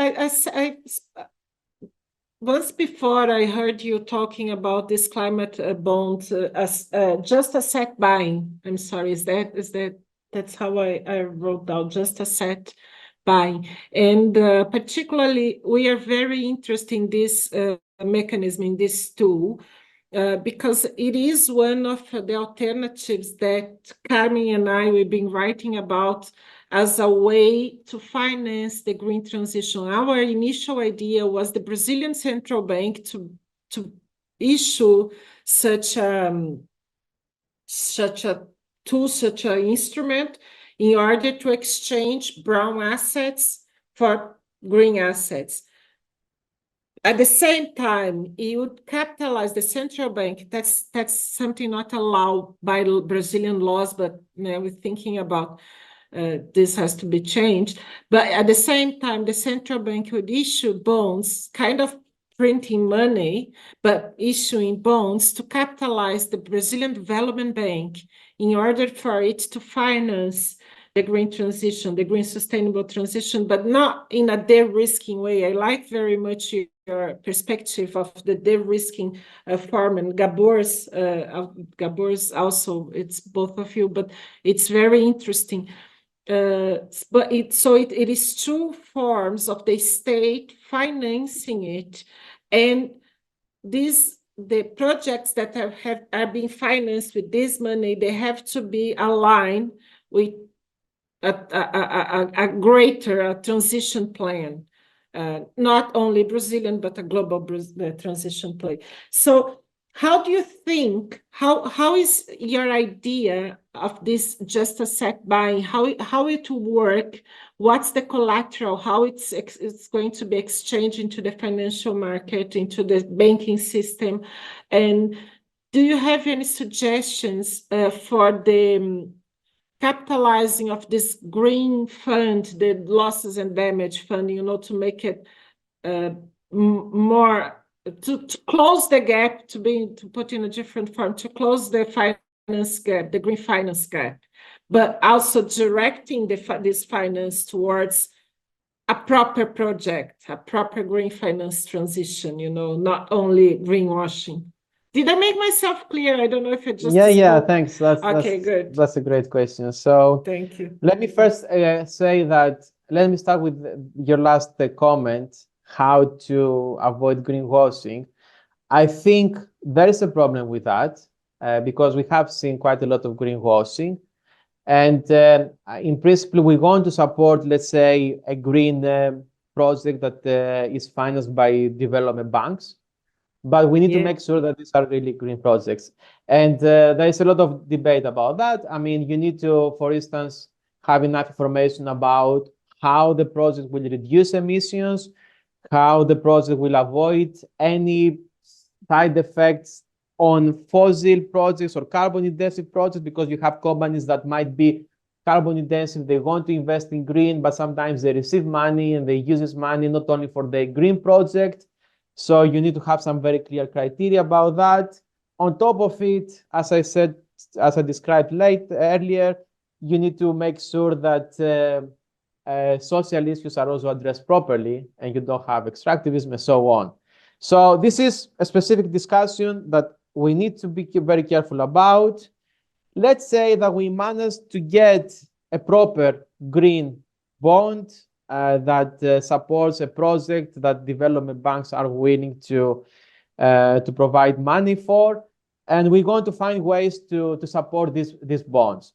once before I heard you talking about this climate bond as just asset buying. I'm sorry, that's how I wrote down, just asset buying. And particularly, we are very interested in this mechanism, in this tool, because it is one of the alternatives that Carmen and I, we've been writing about as a way to finance the green transition. Our initial idea was the Brazilian Central Bank to to issue such an instrument in order to exchange brown assets for green assets. At the same time, you would capitalize the central bank. That's something not allowed by Brazilian laws, but we're thinking about this has to be changed. But at the same time, the central bank would issue bonds, kind of printing money, but issuing bonds to capitalize the Brazilian Development Bank in order for it to finance the green transition, the green sustainable transition, but not in a de-risking way. I like very much your perspective of the de-risking form, and Gabor's also, it's both of you, but it's very interesting. But it is two forms of the state financing it, and the projects that are being financed with this money, they have to be aligned with a greater transition plan, not only Brazilian, but a global transition plan. So how do you think, how is your idea of this just asset buying, how it will work, what's the collateral, how it's going to be exchanged into the financial market, into the banking system, and do you have any suggestions for the capitalizing of this green fund, the losses and damage fund, to make it more, to close the gap, to put in a different form, to close the finance gap, the green finance gap, but also directing this finance towards a proper project, a proper green finance transition, not only greenwashing. Did I make myself clear? I don't know if it just spoke. Thanks. Okay, good. That's a great question. So thank you. Let me first say that, let me start with your last comment, how to avoid greenwashing. I think there is a problem with that because we have seen quite a lot of greenwashing. And in principle, we want to support, let's say, a green project that is financed by development banks. But we need to make sure that these are really green projects. And there is a lot of debate about that. I mean, you need to, for instance, have enough information about how the project will reduce emissions, how the project will avoid any side effects on fossil projects or carbon-intensive projects, because you have companies that might be carbon-intensive, they want to invest in green, but sometimes they receive money and they use this money not only for the green project. So you need to have some very clear criteria about that. On top of it, as I said, as I described earlier, you need to make sure that social issues are also addressed properly and you don't have extractivism and so on. So this is a specific discussion that we need to be very careful about. Let's say that we managed to get a proper green bond that supports a project that development banks are willing to provide money for, and we're going to find ways to support these bonds.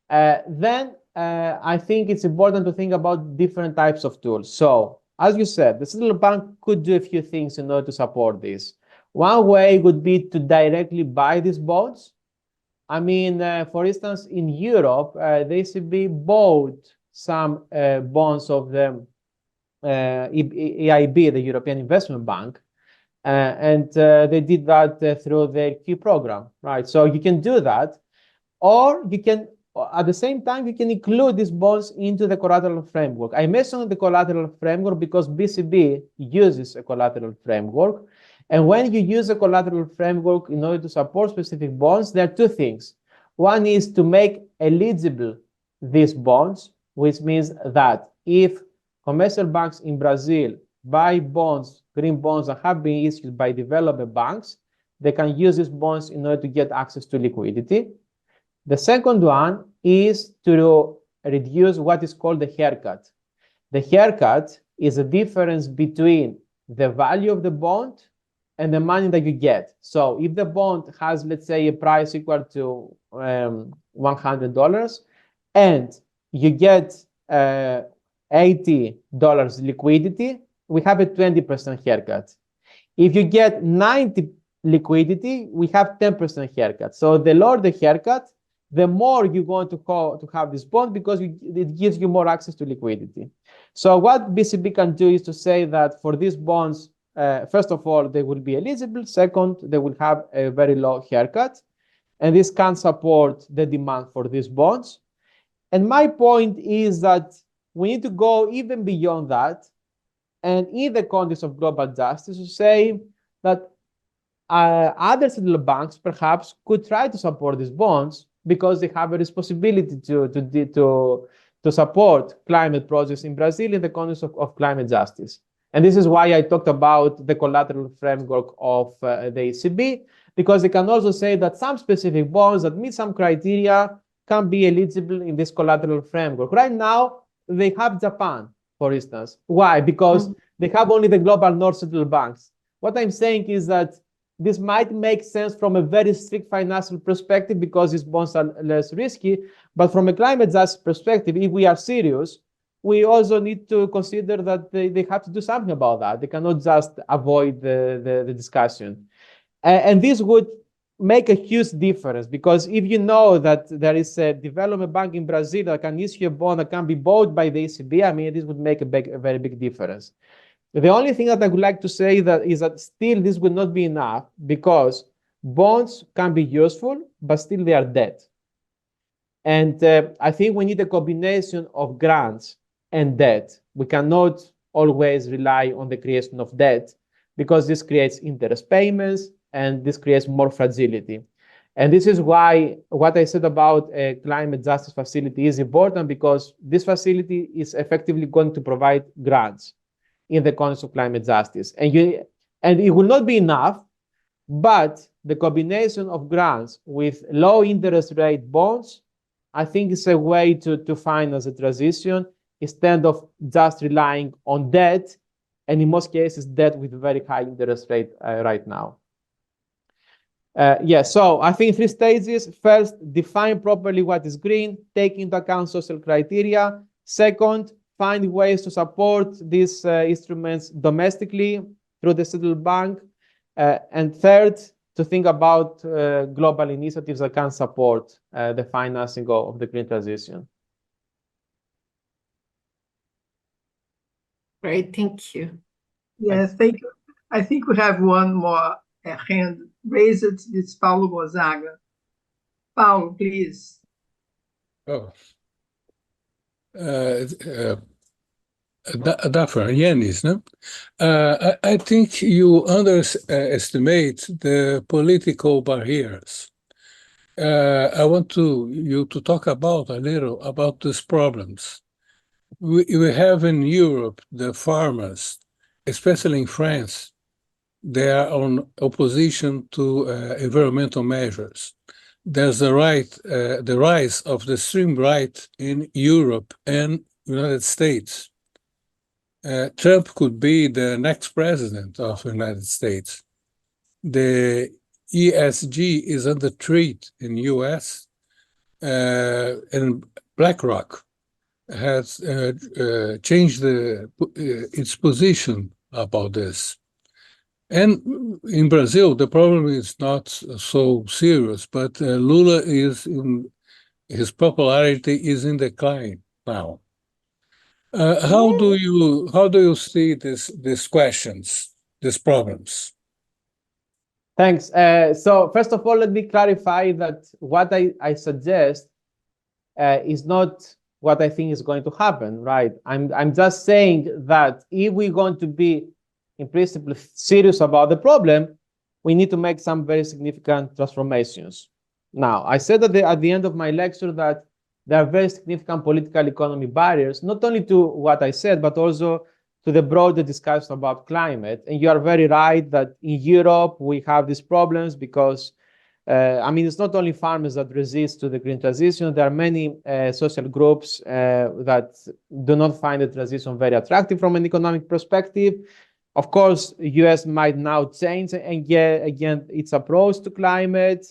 Then I think it's important to think about different types of tools. So, as you said, the central bank could do a few things in order to support this. One way would be to directly buy these bonds. I mean, for instance, in Europe, the ECB bought some bonds of the EIB, the European Investment Bank, and they did that through the Q program, right? So you can do that, or you can, at the same time, you can include these bonds into the collateral framework. I mentioned the collateral framework because BCB uses a collateral framework. And when you use a collateral framework in order to support specific bonds, there are two things. One is to make eligible these bonds, which means that if commercial banks in Brazil buy bonds, green bonds that have been issued by development banks, they can use these bonds in order to get access to liquidity. The second one is to reduce what is called the haircut. The haircut is the difference between the value of the bond and the money that you get. So if the bond has, let's say, a price equal to $100 and you get $80 liquidity, we have a 20% haircut. If you get 90 liquidity, we have 10% haircut. So the lower the haircut, the more you're going to have this bond because it gives you more access to liquidity. So what BCB can do is to say that for these bonds, first of all, they will be eligible. Second, they will have a very low haircut. And this can support the demand for these bonds. And my point is that we need to go even beyond that. And in the context of global justice, to say that other central banks perhaps could try to support these bonds because they have a responsibility to support climate projects in Brazil in the context of climate justice. And this is why I talked about the collateral framework of the ECB, because they can also say that some specific bonds that meet some criteria can be eligible in this collateral framework. Right now, they have Japan, for instance. Why? Because they have only the global north central banks. What I'm saying is that this might make sense from a very strict financial perspective because these bonds are less risky. But from a climate justice perspective, if we are serious, we also need to consider that they have to do something about that. They cannot just avoid the discussion. And this would make a huge difference because if you know that there is a development bank in Brazil that can issue a bond that can be bought by the ECB, I mean, this would make a very big difference. The only thing that I would like to say is that still this will not be enough because bonds can be useful, but still they are debt. And I think we need a combination of grants and debt. We cannot always rely on the creation of debt because this creates interest payments and this creates more fragility. And this is why what I said about a climate justice facility is important because this facility is effectively going to provide grants in the context of climate justice. And it will not be enough, but the combination of grants with low interest rate bonds, I think is a way to finance a transition instead of just relying on debt, and in most cases, debt with very high interest rate right now. So I think 3 stages. First, define properly what is green, take into account social criteria. Second, find ways to support these instruments domestically through the central bank. And third, to think about global initiatives that can support the financing of the green transition. Great, thank you. Yes, thank you. I think we have one more hand raised. It's Paulo Gonzaga. Paulo, please. Oh. Dafer, Yannis, no? I think you underestimate the political barriers. I want you to talk about a little about these problems. We have in Europe the farmers, especially in France, they are on opposition to environmental measures. There's the rise of the extreme right in Europe and United States. Trump could be the next president of the United States. The ESG is under threat in US, and BlackRock has changed its position about this. And in Brazil, the problem is not so serious, but Lula his popularity is in decline now. How do you see these questions, these problems? Thanks. So first of all, let me clarify that what I suggest is not what I think is going to happen, right? I'm just saying that if we're going to be in principle serious about the problem, we need to make some very significant transformations. Now, I said at the end of my lecture that there are very significant political economy barriers, not only to what I said, but also to the broader discussion about climate. And you are very right that in Europe, we have these problems because, it's not only farmers that resist to the green transition. There are many social groups that do not find the transition very attractive from an economic perspective. Of course, the US might now change again its approach to climate.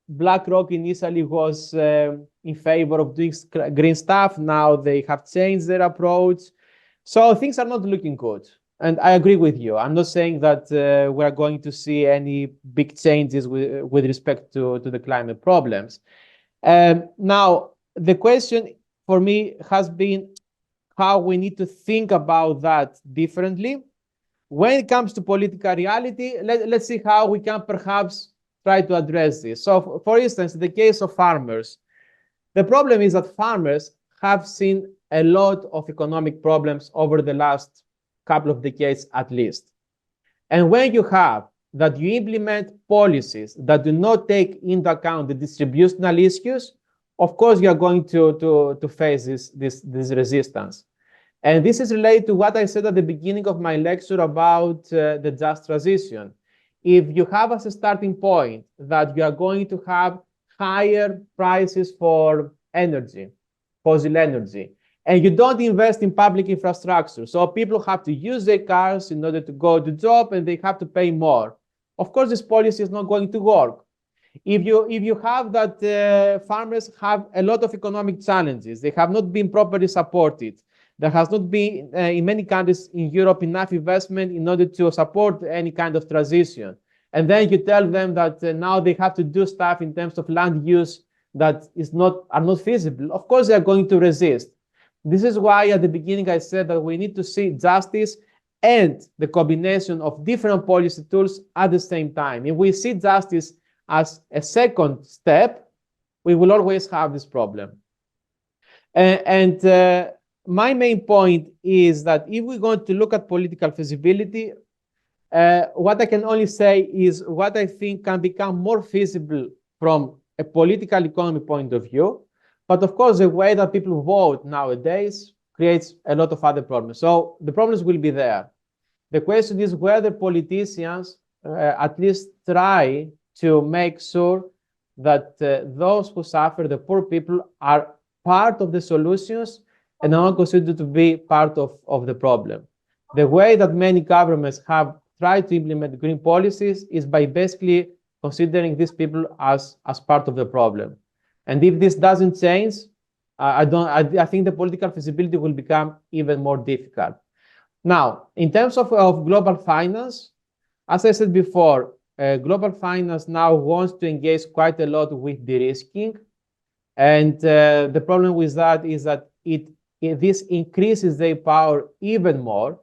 BlackRock initially was in favor of doing green stuff. Now they have changed their approach. So things are not looking good. and I agree with you. I'm not saying that we're going to see any big changes with respect to the climate problems. Now, the question for me has been how we need to think about that differently. When it comes to political reality, let's see how we can perhaps try to address this. So, for instance, in the case of farmers, the problem is that farmers have seen a lot of economic problems over the last couple of decades at least. And when you have that you implement policies that do not take into account the distributional issues, of course you are going to face this resistance. And this is related to what I said at the beginning of my lecture about the just transition. If you have as a starting point that you are going to have higher prices for energy, fossil energy, and you don't invest in public infrastructure, so people have to use their cars in order to go to job and they have to pay more. Of course, this policy is not going to work. If you have that farmers have a lot of economic challenges, they have not been properly supported. There has not been, in many countries in Europe, enough investment in order to support any kind of transition. And then you tell them that now they have to do stuff in terms of land use that are not feasible. Of course, they are going to resist. This is why at the beginning I said that we need to see justice and the combination of different policy tools at the same time. If we see justice as a second step, we will always have this problem. My main point is that if we're going to look at political feasibility, what I can only say is what I think can become more feasible from a political economy point of view. But of course, the way that people vote nowadays creates a lot of other problems. So the problems will be there. The question is whether politicians at least try to make sure that those who suffer, the poor people, are part of the solutions and are not considered to be part of the problem. The way that many governments have tried to implement green policies is by basically considering these people as part of the problem. And if this doesn't change, I think the political feasibility will become even more difficult. Now, in terms of global finance, as I said before, global finance now wants to engage quite a lot with de-risking. And the problem with that is that this increases their power even more,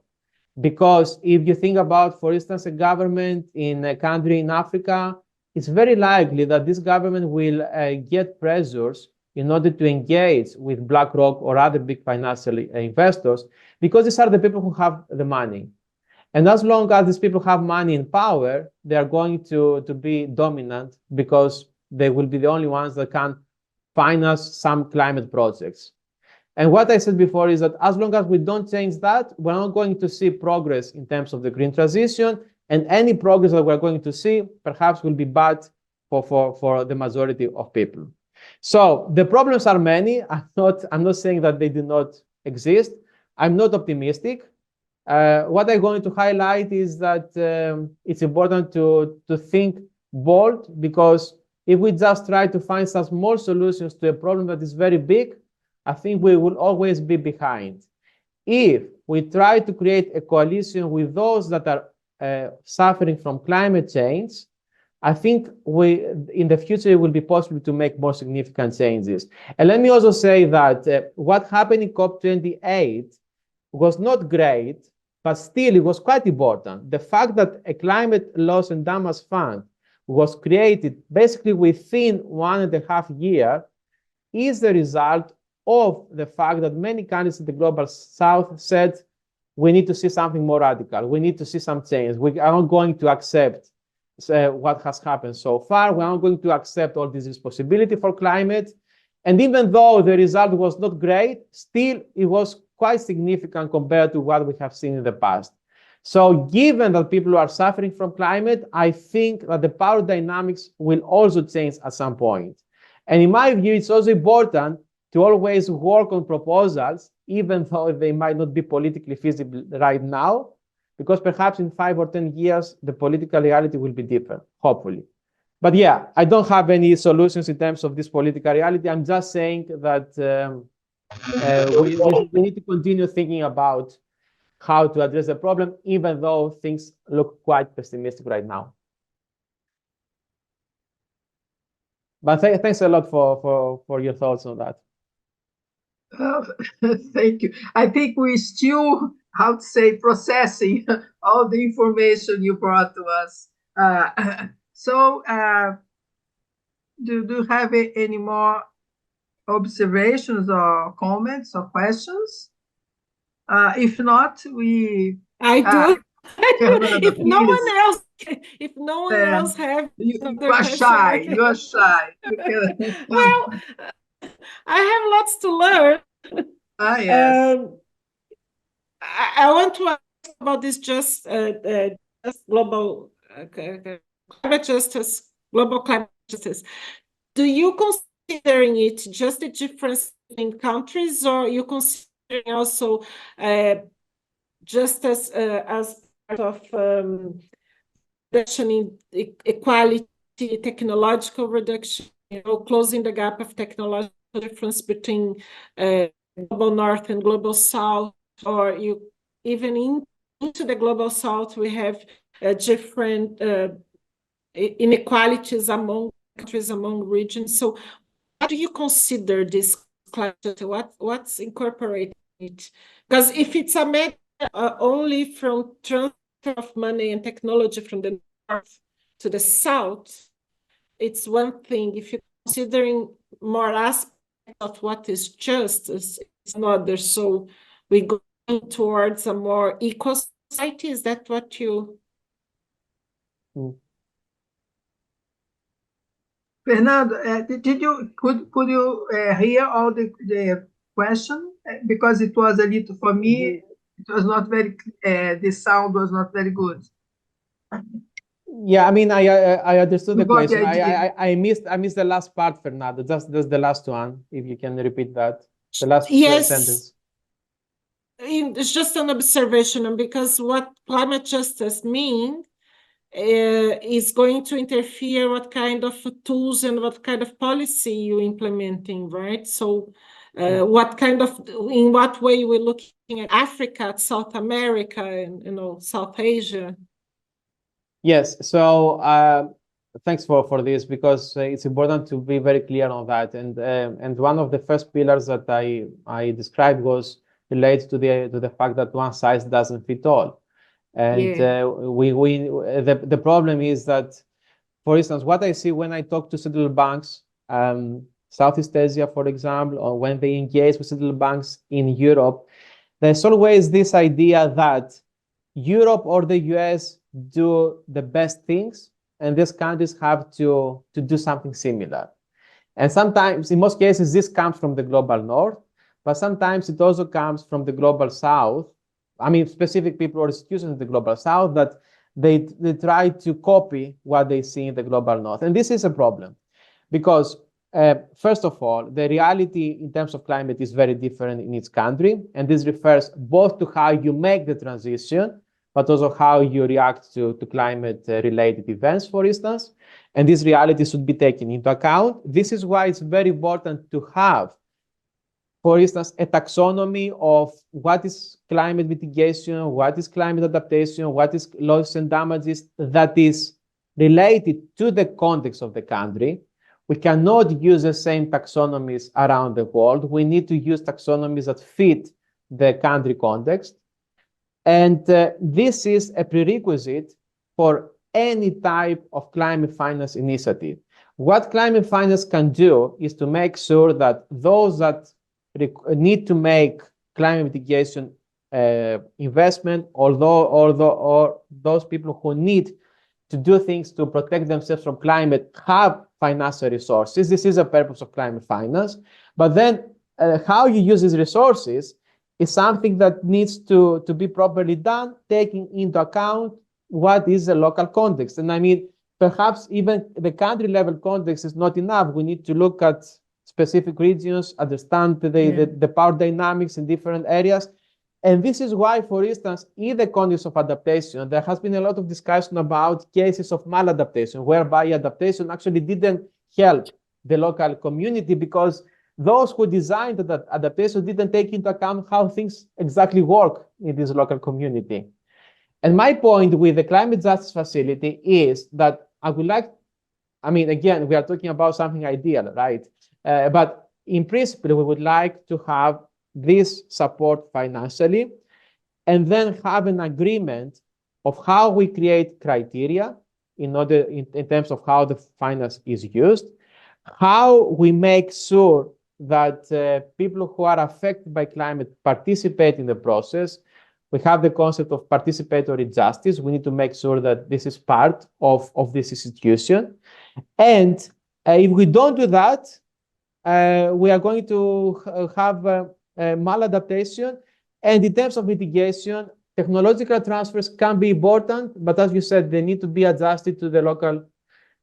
because if you think about, for instance, a government in a country in Africa, it's very likely that this government will get pressures in order to engage with BlackRock or other big financial investors, because these are the people who have the money. And as long as these people have money and power, they are going to be dominant, because they will be the only ones that can finance some climate projects. And what I said before is that as long as we don't change that, we're not going to see progress in terms of the green transition, and any progress that we're going to see perhaps will be bad for the majority of people. So the problems are many. I'm not saying that they do not exist. I'm not optimistic. What I'm going to highlight is that it's important to think bold, because if we just try to find some small solutions to a problem that is very big, I think we will always be behind. If we try to create a coalition with those that are suffering from climate change, I think in the future it will be possible to make more significant changes. And let me also say that what happened in COP28 was not great, but still it was quite important. The fact that a climate loss and damage fund was created basically within 1.5 years is the result of the fact that many countries in the global south said, we need to see something more radical. We need to see some change. We are not going to accept what has happened so far. We are not going to accept all this responsibility for climate. And even though the result was not great, still it was quite significant compared to what we have seen in the past. So given that people are suffering from climate, I think that the power dynamics will also change at some point. And in my view, it's also important to always work on proposals, even though they might not be politically feasible right now, because perhaps in 5 or 10 years, the political reality will be different, hopefully. But yeah, I don't have any solutions in terms of this political reality. I'm just saying that we need to continue thinking about how to address the problem, even though things look quite pessimistic right now. But thanks a lot for your thoughts on that. Thank you. I think we're still, how to say, processing all the information you brought to us. Do you have any more observations or comments or questions? If not, I do. Fernanda, If no please. one else, if no one else have you another are question, shy. I can- You are shy. You can... Well, I have lots to learn. Yes. I want to ask about this just global climate justice, global climate justice. Do you considering it just a difference in countries, or you considering also just as part of reduction in equality, technological reduction, closing the gap of technological difference between global north and global south, or you even into the global south we have different inequalities among countries, among regions. So how do you consider this climate? What's incorporated in it? Because if it's a matter only from transfer of money and technology from the north to the south, it's one thing. If you're considering more aspects of what is justice, it's another. So we go towards a more equal society. Is that what you? Fernando, could you hear all the question? Because it was a little, for me, it was not very, the sound was not very good. Yeah, I mean, I understood the got the question. idea. I missed the last part, Fernando. Just the last one, if you can repeat that. The last Yes. sentence. It's just an observation, and because what climate justice means is going to interfere what kind of tools and what kind of policy you're implementing, right? So what kind of, in what way we're looking at Africa, at South America, and South Asia? Yes, so thanks for this, because it's important to be very clear on that. And one of the first pillars that I described was related to the fact that one size doesn't fit all. And the problem is that, for instance, what I see when I talk to central banks, Southeast Asia, for example, or when they engage with central banks in Europe, there's always this idea that Europe or the US do the best things, and these countries have to do something similar. And sometimes, in most cases, this comes from the global north, but sometimes it also comes from the global south. I mean, specific people or institutions in the global south that they try to copy what they see in the global north. And this is a problem because, first of all, the reality in terms of climate is very different in each country. And this refers both to how you make the transition, but also how you react to climate-related events, for instance. And this reality should be taken into account. This is why it's very important to have, for instance, a taxonomy of what is climate mitigation, what is climate adaptation, what is losses and damages that is related to the context of the country. We cannot use the same taxonomies around the world. We need to use taxonomies that fit the country context. And this is a prerequisite for any type of climate finance initiative. What climate finance can do is to make sure that those that need to make climate mitigation investment, or those people who need to do things to protect themselves from climate have financial resources. This is a purpose of climate finance. But then how you use these resources is something that needs to be properly done, taking into account what is the local context. And I mean, perhaps even the country level context is not enough. We need to look at specific regions, understand the power dynamics in different areas. And this is why, for instance, in the context of adaptation, there has been a lot of discussion about cases of maladaptation, whereby adaptation actually didn't help the local community because those who designed that adaptation didn't take into account how things exactly work in this local community. And my point with the climate justice facility is that I would like, I mean, again, we are talking about something ideal, right? But in principle, we would like to have this support financially, and then have an agreement of how we create criteria in terms of how the finance is used, how we make sure that people who are affected by climate participate in the process. We have the concept of participatory justice. We need to make sure that this is part of this institution. And if we don't do that, we are going to have maladaptation. And in terms of mitigation, technological transfers can be important, but as you said, they need to be adjusted to the local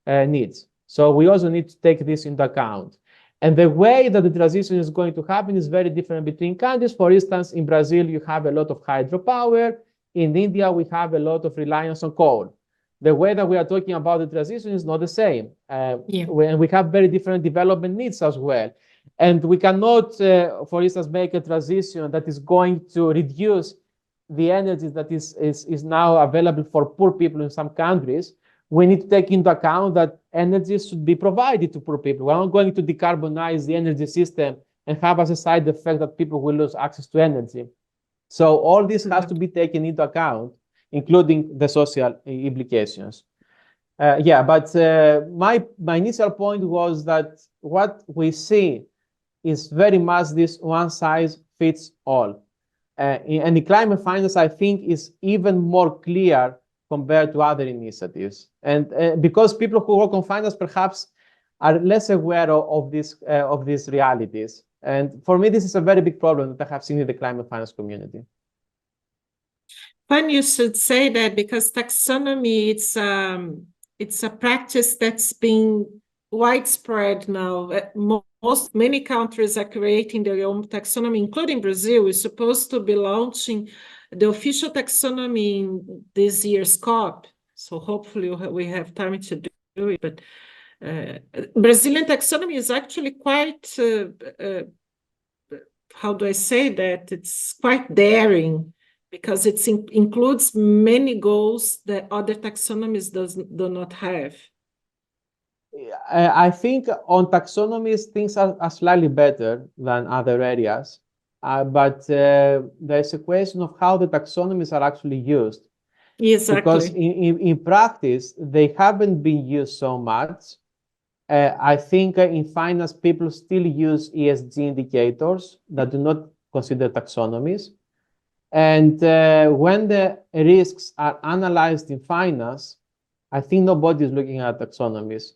needs. So we also need to take this into account. And the way that the transition is going to happen is very different between countries. For instance, in Brazil, you have a lot of hydropower. In India, we have a lot of reliance on coal. The way that we are talking about the transition is not the same. And we have very different development needs as well. And we cannot, for instance, make a transition that is going to reduce the energy that is now available for poor people in some countries. We need to take into account that energy should be provided to poor people. We're not going to decarbonize the energy system and have as a side effect that people will lose access to energy. So all this has to be taken into account, including the social implications. But my initial point was that what we see is very much this one size fits all. And the climate finance, I think, is even more clear compared to other initiatives. And because people who work on finance perhaps are less aware of these realities. And for me, this is a very big problem that I have seen in the climate finance community. Funny you should say that, because taxonomy, it's a practice that's been widespread now. Many countries are creating their own taxonomy, including Brazil. Is supposed to be launching the official taxonomy in this year's COP. So hopefully we have time to do it. But Brazilian taxonomy is actually quite, how do I say that? It's quite daring, because it includes many goals that other taxonomies do not have. I think on taxonomies, things are slightly better than other areas. But there's a question of how the taxonomies are actually used. Exactly. Because in practice, they haven't been used so much. I think in finance, people still use ESG indicators that do not consider taxonomies. And when the risks are analyzed in finance, I think nobody is looking at taxonomies.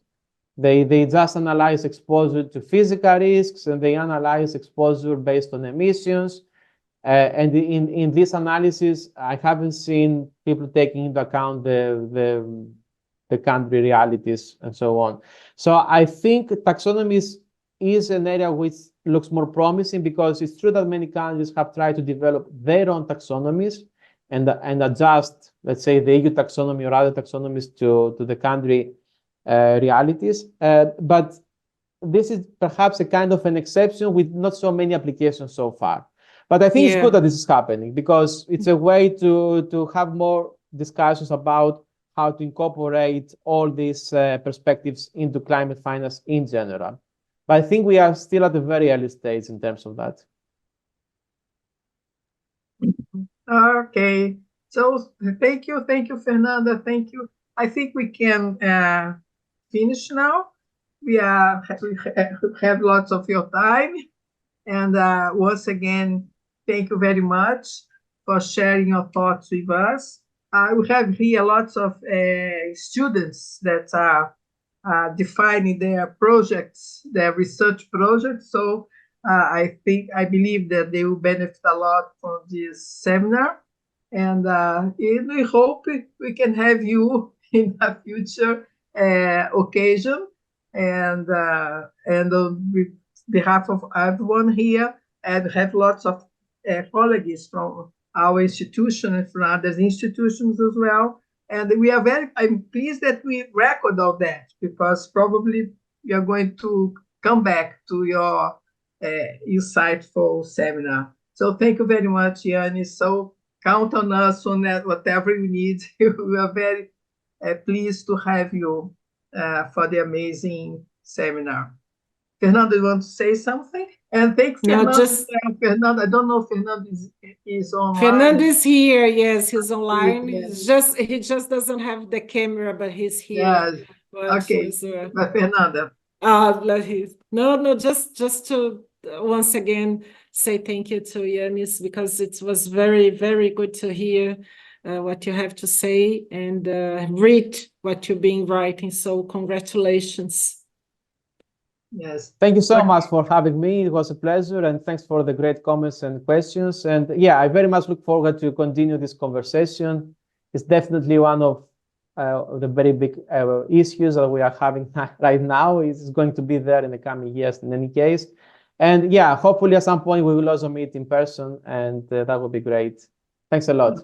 They just analyze exposure to physical risks, and they analyze exposure based on emissions. And in this analysis, I haven't seen people taking into account the country realities and so on. So I think taxonomies is an area which looks more promising, because it's true that many countries have tried to develop their own taxonomies and adjust, let's say, the EU taxonomy or other taxonomies to the country realities. But this is perhaps a kind of an exception with not so many applications so far. But I think it's good that this is happening, because it's a way to have more discussions about how to incorporate all these perspectives into climate finance in general. But I think we are still at the very early stage in terms of that. Okay. So thank you, Fernanda. Thank you. I think we can finish now. We have lots of your time. And once again, thank you very much for sharing your thoughts with us. We have here lots of students that are defining their projects, their research projects. So I believe that they will benefit a lot from this seminar. And we hope we can have you in a future occasion. And on behalf of everyone here, and have lots of colleagues from our institution and from other institutions as well. And I'm pleased that we record all that, because probably we are going to come back to your insightful seminar. So thank you very much, Yannis. So count on us on that, whatever you need. We are very pleased to have you for the amazing seminar. Fernando, you want to say something? And thanks, No, Fernando. Fernando, I don't know if Fernando is online. Fernando is here. Yes, he's online. He just doesn't have the camera, but he's here. Yes. Okay. But Fernanda. No, just to once again say thank you to Yannis, because it was very, very good to hear what you have to say and read what you've been writing. So congratulations. Yes. Thank you so much for having me. It was a pleasure, and thanks for the great comments and questions. And yeah, I very much look forward to continue this conversation. It's definitely one of the very big issues that we are having right now. It's going to be there in the coming years in any case. And yeah, hopefully at some point we will also meet in person, and that would be great. Thanks a lot.